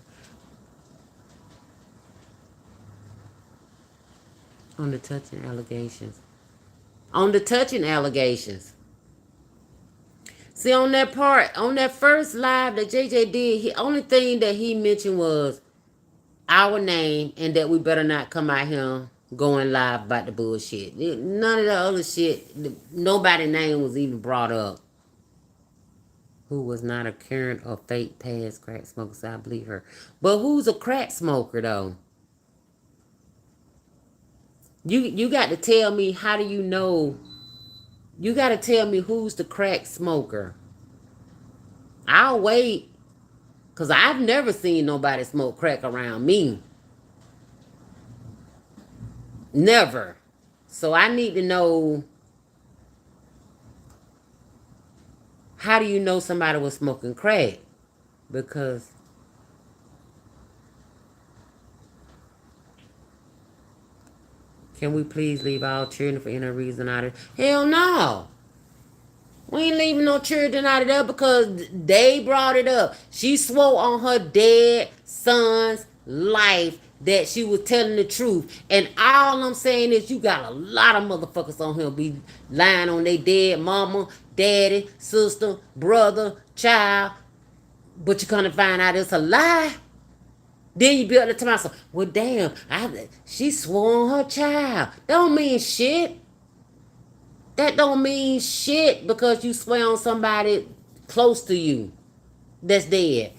On the touching allegations. On the touching allegations. See, on that part, on that first live that JJ did, the only thing that he mentioned was our name and that we better not come out here going live about the bullshit. None of the other shit, nobody name was even brought up. Who was not a current or fake past crack smoker, so I believe her. But who's a crack smoker though? You got to tell me, how do you know? You got to tell me who's the crack smoker. I'll wait. Because I've never seen nobody smoke crack around me. Never. So I need to know, how do you know somebody was smoking crack? Because can we please leave all children for any reason out of it? Hell no. We ain't leaving no children out of there because they brought it up. She swore on her dead son's life that she was telling the truth. And all I'm saying is you got a lot of motherfuckers on here be lying on their dead mama, daddy, sister, brother, child. But you gonna find out it's a lie. Then you be able to tell myself, well damn, she swore on her child. Don't mean shit. That don't mean shit because you swear on somebody close to you that's dead.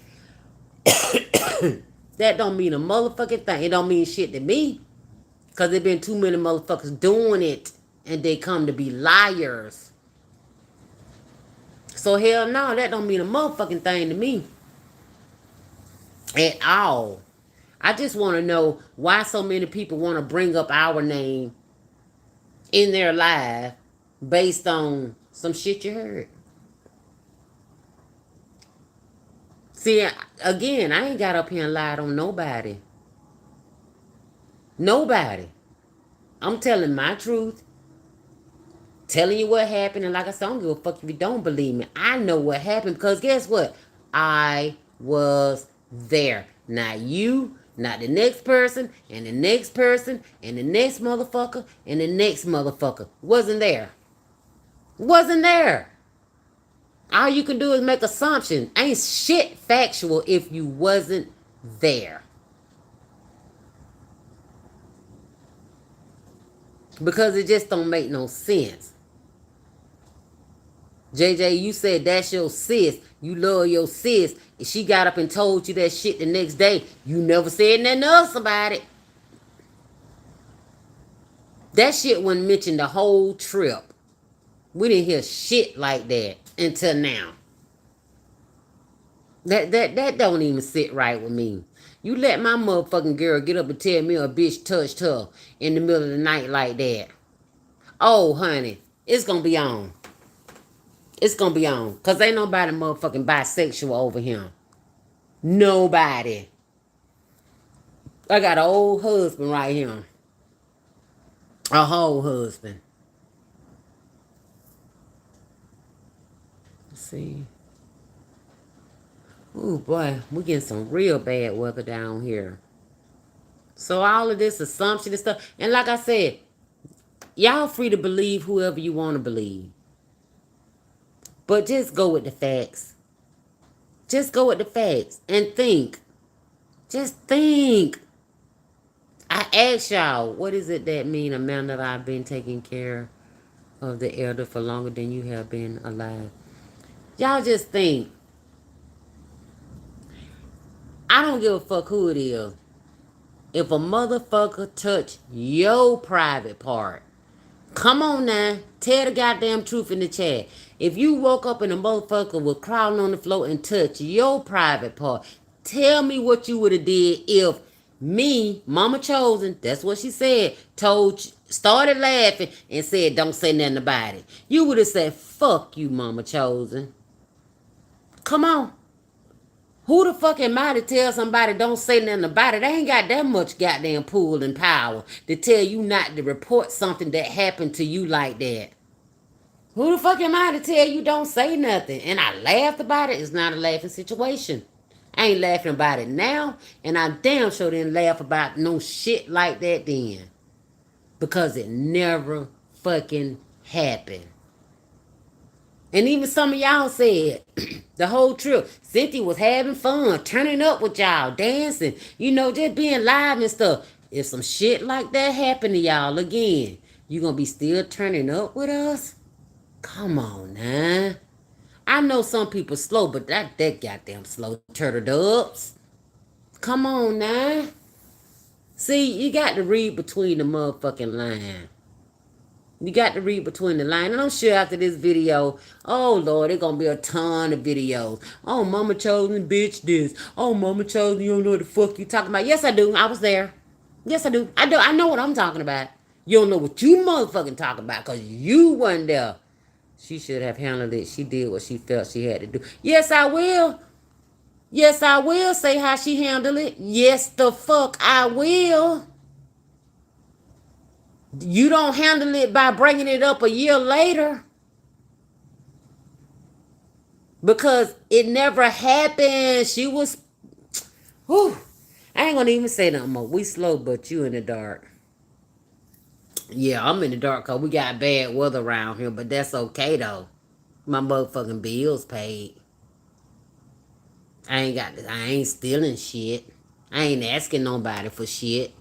That don't mean a motherfucking thing. It don't mean shit to me. Because there been too many motherfuckers doing it and they come to be liars. So hell no, that don't mean a motherfucking thing to me. At all. I just want to know why so many people want to bring up our name in their life based on some shit you heard. See, again, I ain't got up here and lied on nobody. Nobody. I'm telling my truth. Telling you what happened. And like I said, I don't give a fuck if you don't believe me. I know what happened because guess what? I was there. Not you, not the next person, and the next person, and the next motherfucker, and the next motherfucker. Wasn't there. Wasn't there. All you can do is make assumptions. Ain't shit factual if you wasn't there. Because it just don't make no sense. JJ, you said that's your sis. You love your sis. If she got up and told you that shit the next day, you never said nothing else about it. That shit wasn't mentioned the whole trip. We didn't hear shit like that until now. That don't even sit right with me. You let my motherfucking girl get up and tell me a bitch touched her in the middle of the night like that. Oh, honey, it's gonna be on. It's gonna be on. Because ain't nobody motherfucking bisexual over here. Nobody. I got an old husband right here. A whole husband. Let's see. Ooh, boy, we getting some real bad weather down here. So all of this assumption and stuff. And like I said, y'all free to believe whoever you want to believe. But just go with the facts. Just go with the facts and think. Just think. I asked y'all, what does it that mean, a man that I've been taking care of the elder for longer than you have been alive? Y'all just think. I don't give a fuck who it is. If a motherfucker touch your private part, come on now, tell the goddamn truth in the chat. If you woke up and a motherfucker was crawling on the floor and touch your private part, tell me what you would have did if me, Mama Chosen, that's what she said, started laughing and said, don't say nothing about it. You would have said, fuck you, Mama Chosen. Come on. Who the fuck am I to tell somebody don't say nothing about it? They ain't got that much goddamn pull and power to tell you not to report something that happened to you like that. Who the fuck am I to tell you don't say nothing? And I laughed about it. It's not a laughing situation. I ain't laughing about it now. And I damn sure didn't laugh about no shit like that then. Because it never fucking happened. And even some of y'all said the whole trip, Cynthia was having fun, turning up with y'all, dancing, just being live and stuff. If some shit like that happened to y'all again, you gonna be still turning up with us? Come on now. I know some people slow, but that goddamn slow turtle dubs. Come on now. See, you got to read between the motherfucking line. You got to read between the lines. And I'm sure after this video, oh Lord, there's going to be a ton of videos. Oh, Mama Chosen, bitch, this. Oh, Mama Chosen, you don't know what the fuck you talking about. Yes, I do. I was there. Yes, I do. I know what I'm talking about. You don't know what you motherfucking talking about because you wasn't there. She should have handled it. She did what she felt she had to do. Yes, I will. Yes, I will say how she handled it. Yes, the fuck I will. You don't handle it by bringing it up a year later. because it never happened. She was, whew, I ain't gonna even say nothing more. We slow, but you in the dark. Yeah, I'm in the dark because we got bad weather around here, but that's okay though. My motherfucking bills paid. I ain't stealing shit. I ain't asking nobody for shit.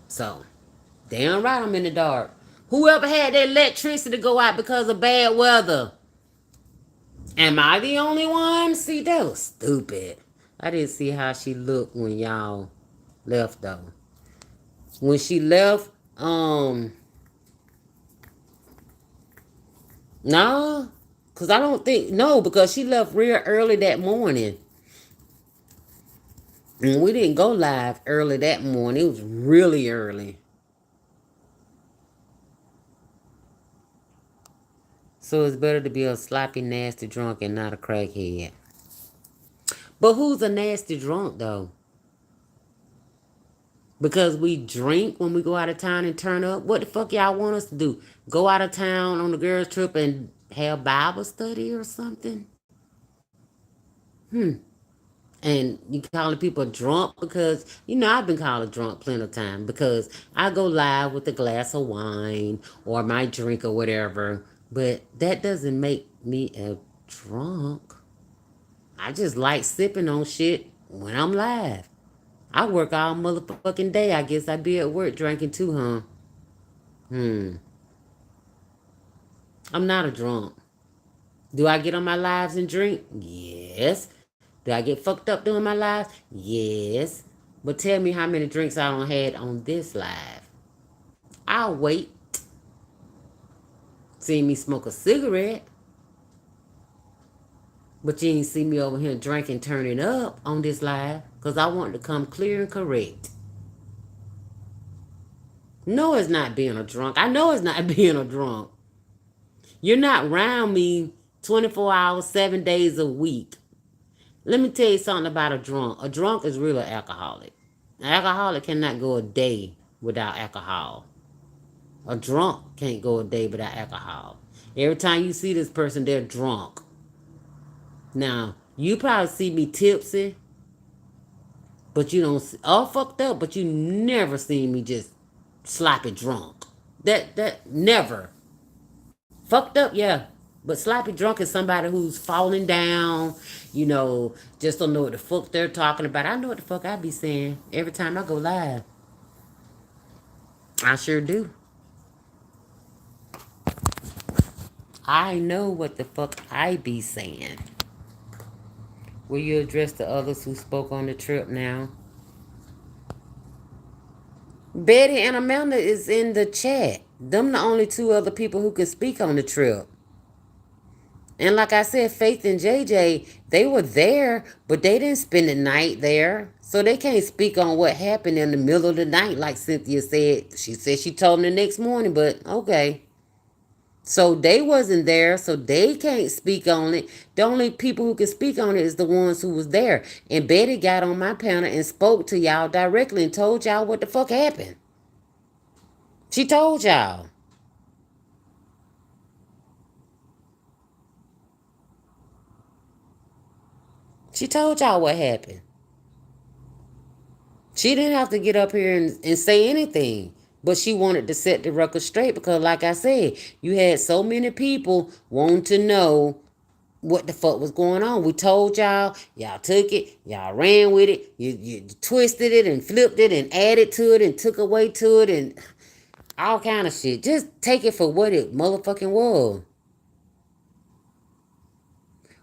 So, damn right I'm in the dark. Whoever had their electricity go out because of bad weather? Am I the only one? See, that was stupid. I didn't see how she looked when y'all left though. When she left, no, cause I don't think no, because she left real early that morning. And we didn't go live early that morning. It was really early. So it's better to be a sloppy, nasty drunk and not a crackhead. But who's a nasty drunk though? Because we drink when we go out of town and turn up. What the fuck y'all want us to do? Go out of town on the girls' trip and have Bible study or something? Hmm. And you calling people drunk because I've been called drunk plenty of time because I go live with a glass of wine or my drink or whatever, but that doesn't make me a drunk. I just like sipping on shit when I'm live. I work all motherfucking day. I guess I be at work drinking too, huh? Hmm. I'm not a drunk. Do I get on my lives and drink? Yes. Do I get fucked up doing my lives? Yes. But tell me how many drinks I don't had on this live. I'll wait. See me smoke a cigarette, but you ain't see me over here drinking, turning up on this live, because I want to come clear and correct. No, it's not being a drunk. I know it's not being a drunk. You're not around me 24 hours, 7 days a week. Let me tell you something about a drunk. A drunk is really an alcoholic. An alcoholic cannot go a day without alcohol. A drunk can't go a day without alcohol. Every time you see this person, they're drunk. Now, you probably see me tipsy, but you don't see, all fucked up, but you never see me just sloppy drunk. That never. Fucked up, yeah. But sloppy drunk is somebody who's falling down, just don't know what the fuck they're talking about. I know what the fuck I be saying every time I go live. I sure do. I know what the fuck I be saying. Will you address the others who spoke on the trip now? Betty and Amanda is in the chat. Them the only two other people who could speak on the trip. And like I said, Faith and JJ, they were there, but they didn't spend the night there. So they can't speak on what happened in the middle of the night, like Cynthia said. She said she told them the next morning, but okay. So they wasn't there, so they can't speak on it. The only people who can speak on it is the ones who was there. And Betty got on my panel and spoke to y'all directly and told y'all what the fuck happened. She told y'all. She told y'all what happened. She didn't have to get up here and say anything. But she wanted to set the record straight because, like I said, you had so many people wanting to know what the fuck was going on. We told y'all took it, y'all ran with it, you twisted it and flipped it and added to it and took away to it and all kind of shit. Just take it for what it motherfucking was.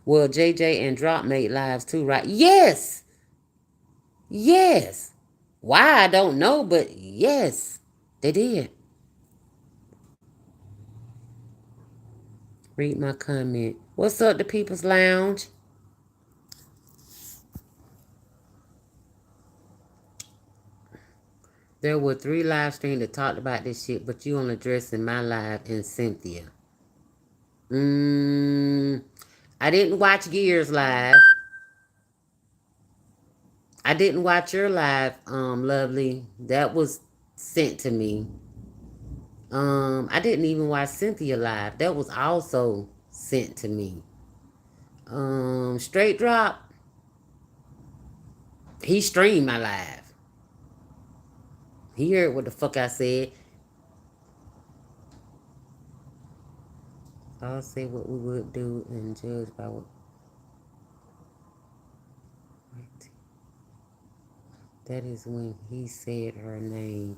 Well, JJ and Drop made lives too, right? Yes. Yes. Why, I don't know, but yes, they did. Read my comment. What's up, the People's Lounge? There were 3 live streams that talked about this shit, but you only addressing my live and Cynthia. I didn't watch Gears live. I didn't watch your live, Lovely. That was sent to me. I didn't even watch Cynthia live. That was also sent to me. Straight Drop, he streamed my live. He heard what the fuck I said. I'll say what we would do and judge by what. That is when he said her name.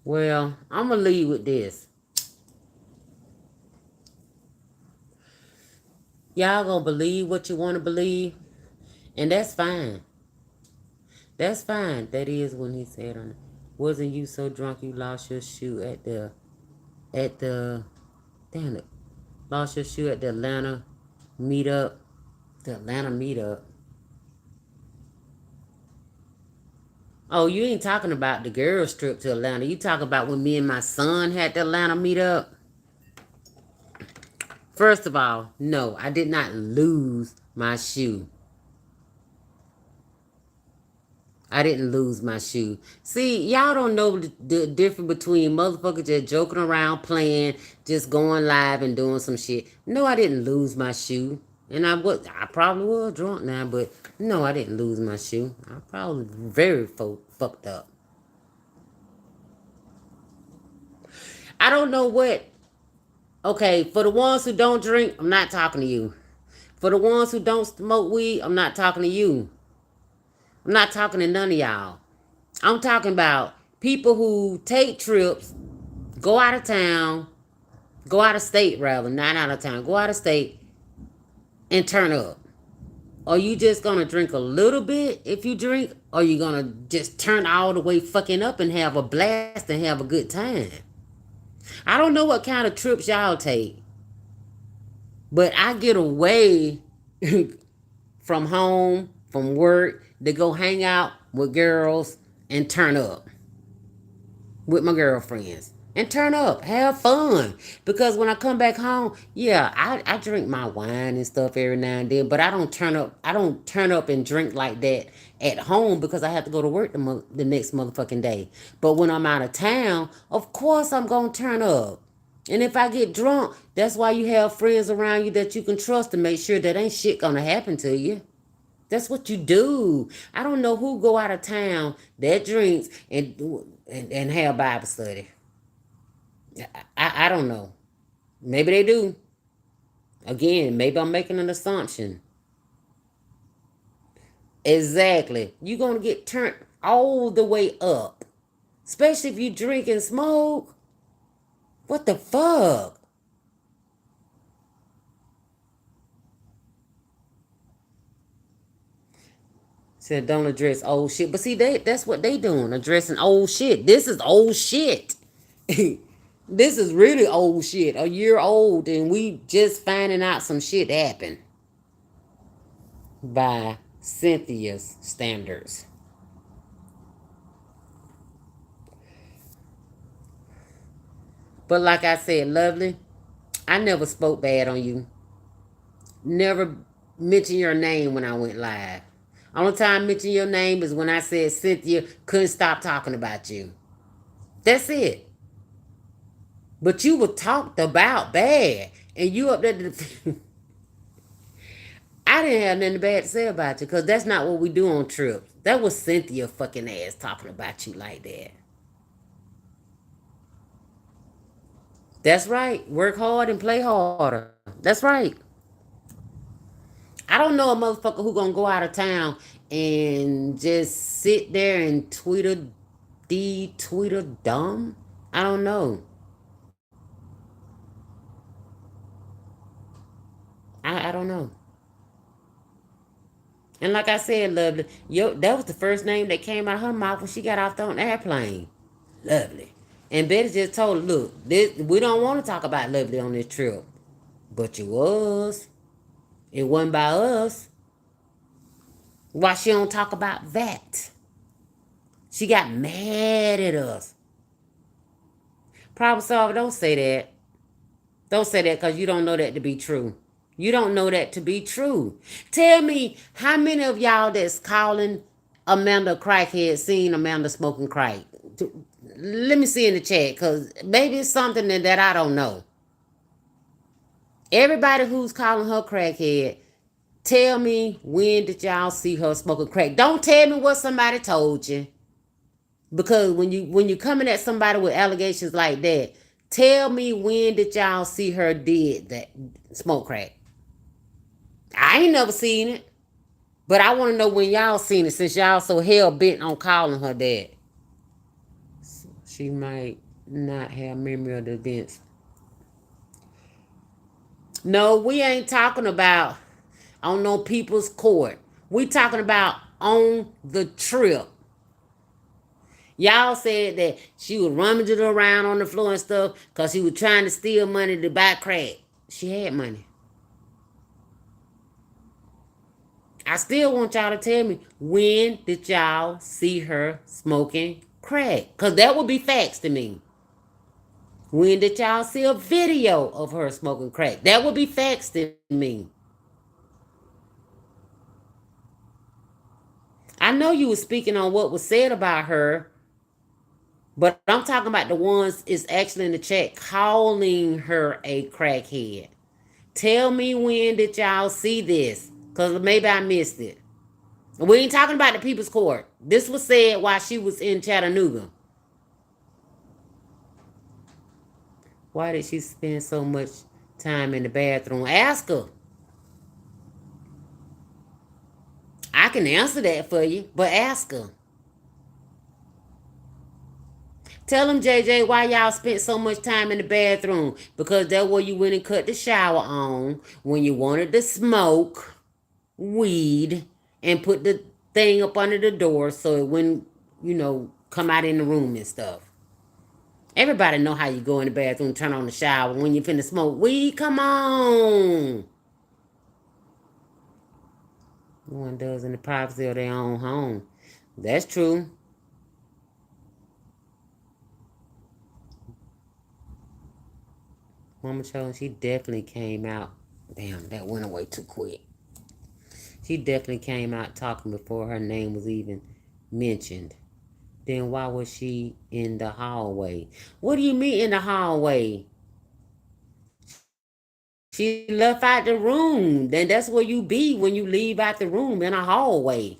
Well, I'm going to leave with this. Y'all going to believe what you want to believe, and that's fine. That's fine. That is when he said her name. Wasn't you so drunk you lost your shoe at the, damn it, lost your shoe at the Atlanta meetup? The Atlanta meetup. Oh, you ain't talking about the girls' trip to Atlanta. You talking about when me and my son had the Atlanta meetup? First of all, no, I did not lose my shoe. I didn't lose my shoe. See, y'all don't know the difference between motherfuckers just joking around, playing, just going live and doing some shit. No, I didn't lose my shoe. And I probably was drunk now, but no, I didn't lose my shoe. I probably very fucked up. I don't know what. Okay, for the ones who don't drink, I'm not talking to you. For the ones who don't smoke weed, I'm not talking to you. I'm not talking to none of y'all. I'm talking about people who take trips, go out of town, go out of state rather, not out of town, go out of state and turn up. Are you just gonna drink a little bit if you drink? Or you gonna just turn all the way fucking up and have a blast and have a good time? I don't know what kind of trips y'all take, but I get away from home, from work, to go hang out with girls and turn up with my girlfriends. And turn up, have fun. Because when I come back home, yeah, I drink my wine and stuff every now and then, but I don't turn up. I don't turn up and drink like that at home because I have to go to work the next motherfucking day. But when I'm out of town, of course I'm gonna turn up. And if I get drunk, that's why you have friends around you that you can trust to make sure that ain't shit gonna happen to you. That's what you do. I don't know who go out of town that drinks and have Bible study. I don't know. Maybe they do. Again, maybe I'm making an assumption. Exactly. You're going to get turned all the way up. Especially if you drink and smoke. What the fuck? Said don't address old shit. But see, that's what they doing. Addressing old shit. This is old shit. This is really old shit. A year old and we just finding out some shit happened. By Cynthia's standards. But like I said, Lovely, I never spoke bad on you. Never mentioned your name when I went live. Only time I mentioned your name is when I said Cynthia couldn't stop talking about you. That's it. But you were talked about bad. And you up there I didn't have nothing bad to say about you because that's not what we do on trips. That was Cynthia fucking ass talking about you like that. That's right. Work hard and play harder. That's right. I don't know a motherfucker who gonna go out of town and just sit there and Twitter dumb. I don't know. I don't know. And like I said, Lovely, that was the first name that came out of her mouth when she got off the airplane. Lovely. And Betty just told her, look, we don't want to talk about Lovely on this trip. But you was. It wasn't by us. Why she don't talk about that? She got mad at us. Problem solver, don't say that. Don't say that because you don't know that to be true. You don't know that to be true. Tell me how many of y'all that's calling Amanda crackhead seen Amanda smoking crack? Let me see in the chat, because maybe it's something that I don't know. Everybody who's calling her crackhead, tell me, when did y'all see her smoking crack? Don't tell me what somebody told you. Because when you coming at somebody with allegations like that, tell me, when did y'all see her did that smoke crack? I ain't never seen it. But I want to know when y'all seen it, since y'all so hell bent on calling her that. She might not have memory of the events. No, we ain't talking about on no people's court. We talking about on the trip. Y'all said that she was rummaging around on the floor and stuff because she was trying to steal money to buy crack. She had money. I still want y'all to tell me, when did y'all see her smoking crack? Because that would be facts to me. When did y'all see a video of her smoking crack? That would be facts to me. I know you were speaking on what was said about her, but I'm talking about the ones is actually in the chat calling her a crackhead. Tell me, when did y'all see this? Because maybe I missed it. We ain't talking about the People's Court. This was said while she was in Chattanooga. Why did she spend so much time in the bathroom? Ask her. I can answer that for you, but ask her. Tell them, JJ, why y'all spent so much time in the bathroom. Because that's where you went and cut the shower on when you wanted to smoke weed and put the thing up under the door so it wouldn't, come out in the room and stuff. Everybody know how you go in the bathroom, turn on the shower when you finna smoke weed. Come on. One does in the privacy of their own home. That's true. Mama Cho, she definitely came out. Damn, that went away too quick. She definitely came out talking before her name was even mentioned. Then why was she in the hallway? What do you mean in the hallway? She left out the room. Then that's where you be when you leave out the room, in a hallway.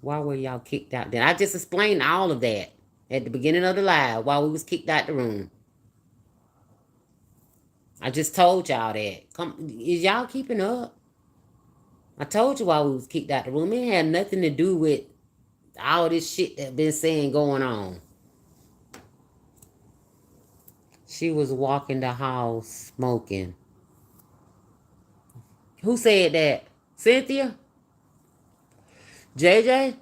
Why were y'all kicked out then? I just explained all of that at the beginning of the live while we was kicked out the room. I just told y'all that. Is y'all keeping up? I told you why we was kicked out the room. It had nothing to do with all this shit that been saying going on. She was walking the hall smoking. Who said that? Cynthia? JJ?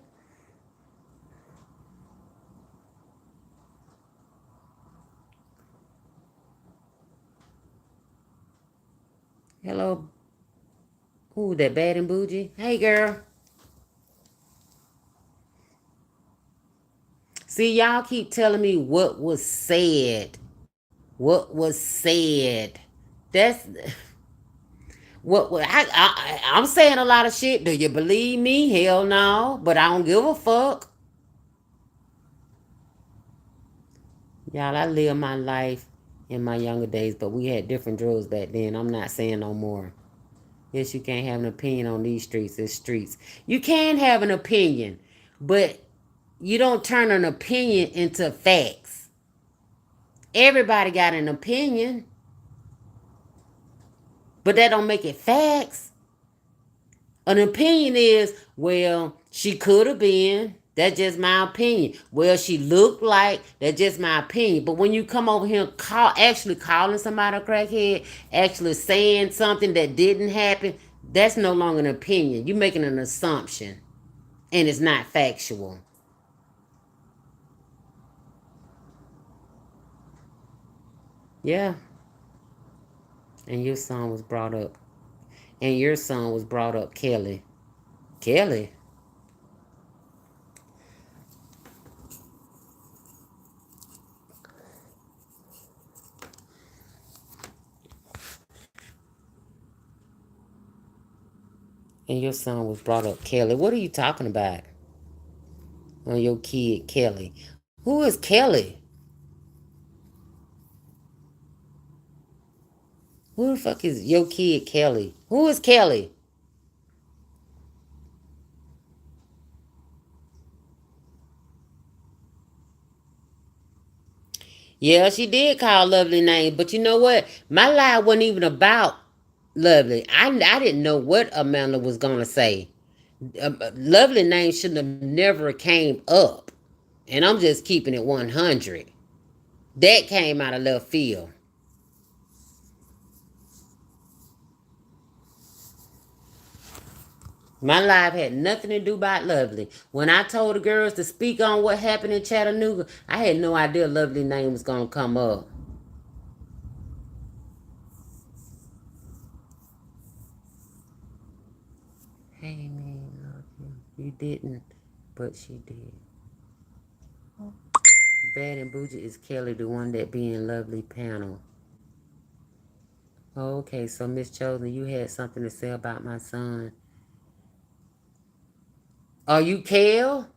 Hello? Who, that Bad and Bougie? Hey, girl. See, y'all keep telling me what was said. What was said. That's... I'm saying a lot of shit. Do you believe me? Hell no. But I don't give a fuck. Y'all, I lived my life in my younger days, but we had different drugs back then. I'm not saying no more. Yes, you can't have an opinion on these streets. It's streets. You can have an opinion, but you don't turn an opinion into facts. Everybody got an opinion, but that don't make it facts. An opinion is, well, she could have been. That's just my opinion. Well, she looked like. That's just my opinion. But when you come over here actually calling somebody a crackhead, actually saying something that didn't happen, that's no longer an opinion. You're making an assumption. And it's not factual. Yeah. And your son was brought up. And your son was brought up Kelly. Kelly? And your son was brought up Kelly. What are you talking about? On your kid Kelly. Who is Kelly? Who the fuck is your kid Kelly? Who is Kelly? Yeah, she did call Lovely names, but you know what? My lie wasn't even about Lovely. I didn't know what Amanda was gonna say. Lovely name shouldn't have never came up, and I'm just keeping it 100. That came out of left field. My life had nothing to do about Lovely. When I told the girls to speak on what happened in Chattanooga, I had no idea Lovely name was gonna come up. Hey man, love you. You didn't, but she did. Bad and Bougie is Kelly, the one that be in Lovely panel. Oh, okay, so Miss Chosen, you had something to say about my son. Are you Kel?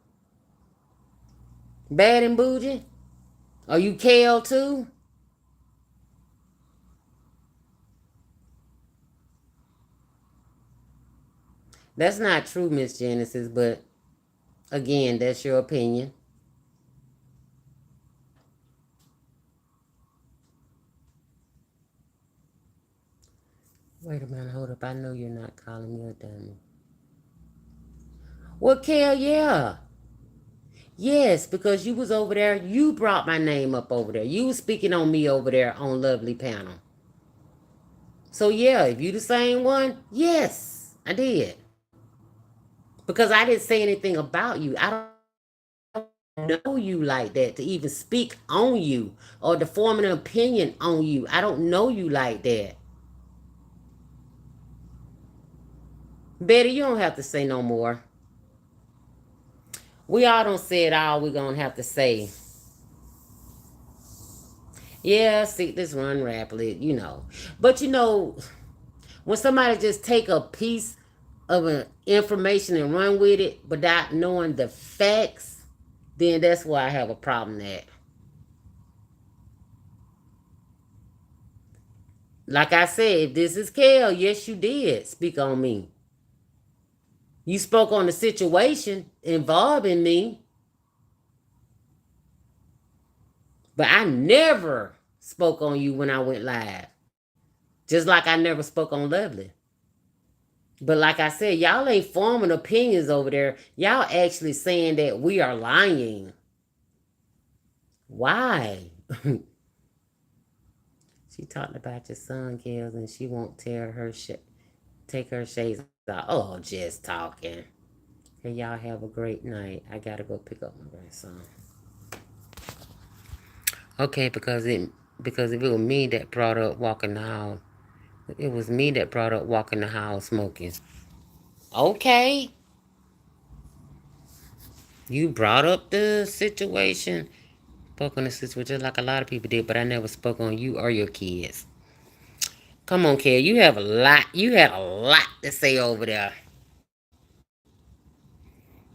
Bad and Bougie? Are you Kel too? That's not true, Miss Genesis, but again, that's your opinion. Wait a minute, hold up. I know you're not calling me a dummy. Well, Kel, yeah. Yes, because you was over there. You brought my name up over there. You was speaking on me over there on Lovely Panel. So yeah, if you the same one, yes, I did. Because I didn't say anything about you. I don't know you like that to even speak on you or to form an opinion on you. I don't know you like that. Betty, you don't have to say no more. We all don't say it all we're gonna have to say. Yeah, see this run rapidly, But when somebody just take a piece of an information and run with it without knowing the facts, then that's where I have a problem at. Like I said, if this is Kel, yes, you did speak on me. You spoke on the situation involving me, but I never spoke on you when I went live. Just like I never spoke on Lovely. But like I said, y'all ain't forming opinions over there. Y'all actually saying that we are lying. Why? She talked about your son, Kels, and she won't take her shades off. Oh, just talking. Hey, y'all have a great night. I gotta go pick up my grandson. Okay, because if it was me that brought up walking the house, it was me that brought up walking the house smoking. Okay, you brought up the situation, spoke on the situation just like a lot of people did, but I never spoke on you or your kids. Come on, kid, you have a lot. You had a lot to say over there.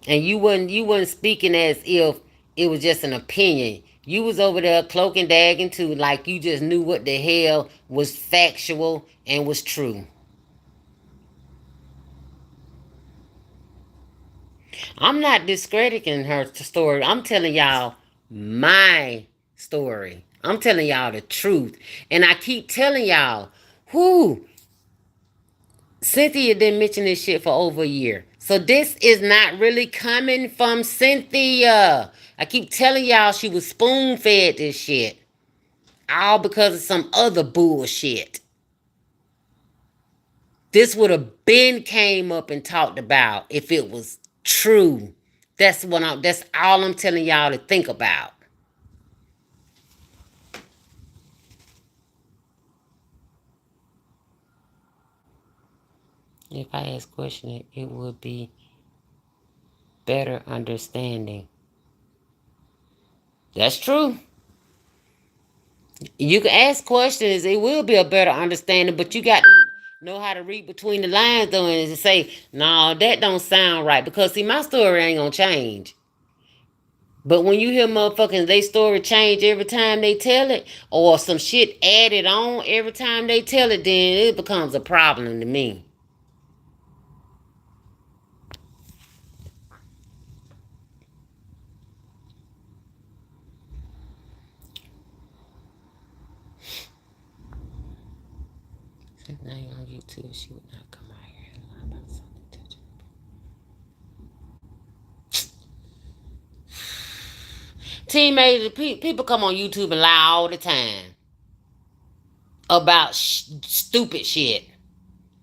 And you wasn't speaking as if it was just an opinion. You was over there cloaking dagging too, like you just knew what the hell was factual and was true. I'm not discrediting her story. I'm telling y'all my story. I'm telling y'all the truth. And I keep telling y'all, whoo, Cynthia didn't mention this shit for over a year. So this is not really coming from Cynthia. I keep telling y'all she was spoon fed this shit. All because of some other bullshit. This would have been came up and talked about if it was true. That's all I'm telling y'all to think about. If I ask question it would be better understanding. That's true. You can ask questions, it will be a better understanding, but you got to know how to read between the lines though and say, no, that don't sound right. Because see, my story ain't gonna change. But when you hear motherfuckers, they story change every time they tell it, or some shit added on every time they tell it, then it becomes a problem to me. Now on YouTube, she would not come out here and lie about something. Teammates, people come on YouTube and lie all the time about stupid shit.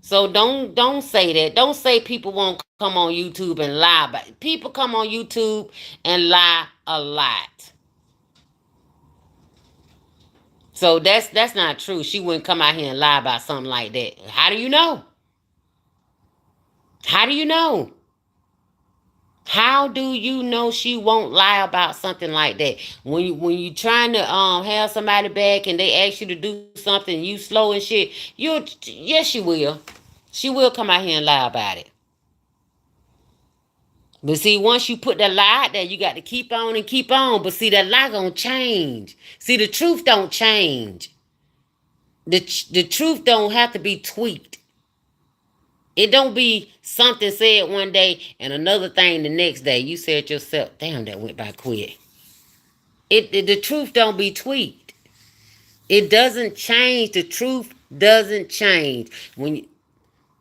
So don't say that. Don't say people won't come on YouTube and lie. But people come on YouTube and lie a lot. So that's not true. She wouldn't come out here and lie about something like that. How do you know? How do you know? How do you know she won't lie about something like that? When you trying to have somebody back and they ask you to do something, you slow and shit. Yes, she will. She will come out here and lie about it. But see, once you put that lie out there, you got to keep on and keep on. But see, that lie gonna change. See, the truth don't change. The truth don't have to be tweaked. It don't be something said one day and another thing the next day. You said yourself, damn, that went by quick. The truth don't be tweaked. It doesn't change. The truth doesn't change.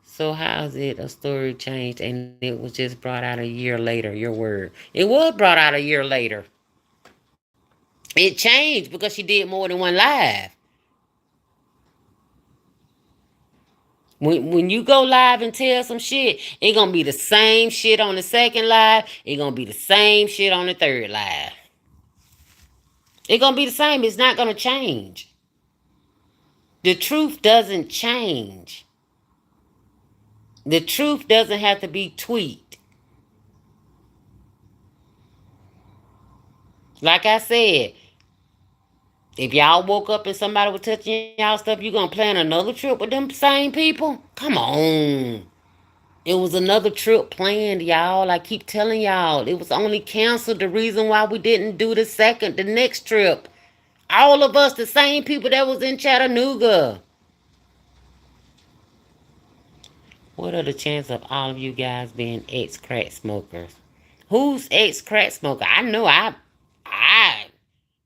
So how's it a story changed and it was just brought out a year later? Your word. It was brought out a year later. It changed because she did more than one live. When you go live and tell some shit, it gonna be the same shit on the second live. It gonna be the same shit on the third live. It gonna be the same. It's not gonna change. The truth doesn't change. The truth doesn't have to be tweaked. Like I said, if y'all woke up and somebody was touching y'all stuff, you gonna plan another trip with them same people? Come on. It was another trip planned, y'all. I keep telling y'all. It was only canceled. The reason why we didn't do the next trip. All of us, the same people that was in Chattanooga. What are the chances of all of you guys being ex-crack smokers? Who's ex-crack smoker? I know I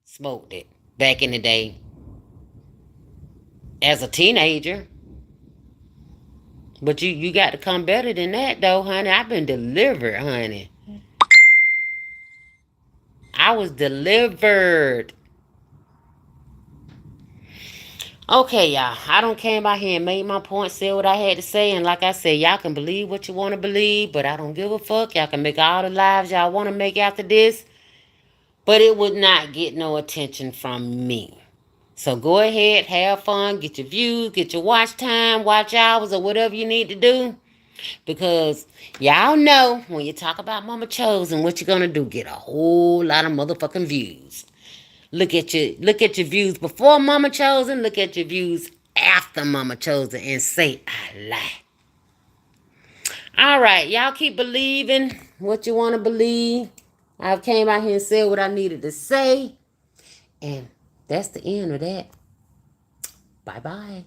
smoked it back in the day as a teenager. But you got to come better than that, though, honey. I've been delivered, honey. I was delivered. Okay, y'all. I don't came out here and made my point, said what I had to say. And like I said, y'all can believe what you want to believe, but I don't give a fuck. Y'all can make all the lives y'all want to make after this. But it would not get no attention from me. So go ahead, have fun, get your views, get your watch time, watch hours, or whatever you need to do. Because y'all know when you talk about Mama Chosen, what you're gonna do? Get a whole lot of motherfucking views. Look at your views before Mama Chosen, look at your views after Mama Chosen and say I lie. Alright, y'all keep believing what you wanna believe. I came out here and said what I needed to say. And that's the end of that. Bye-bye.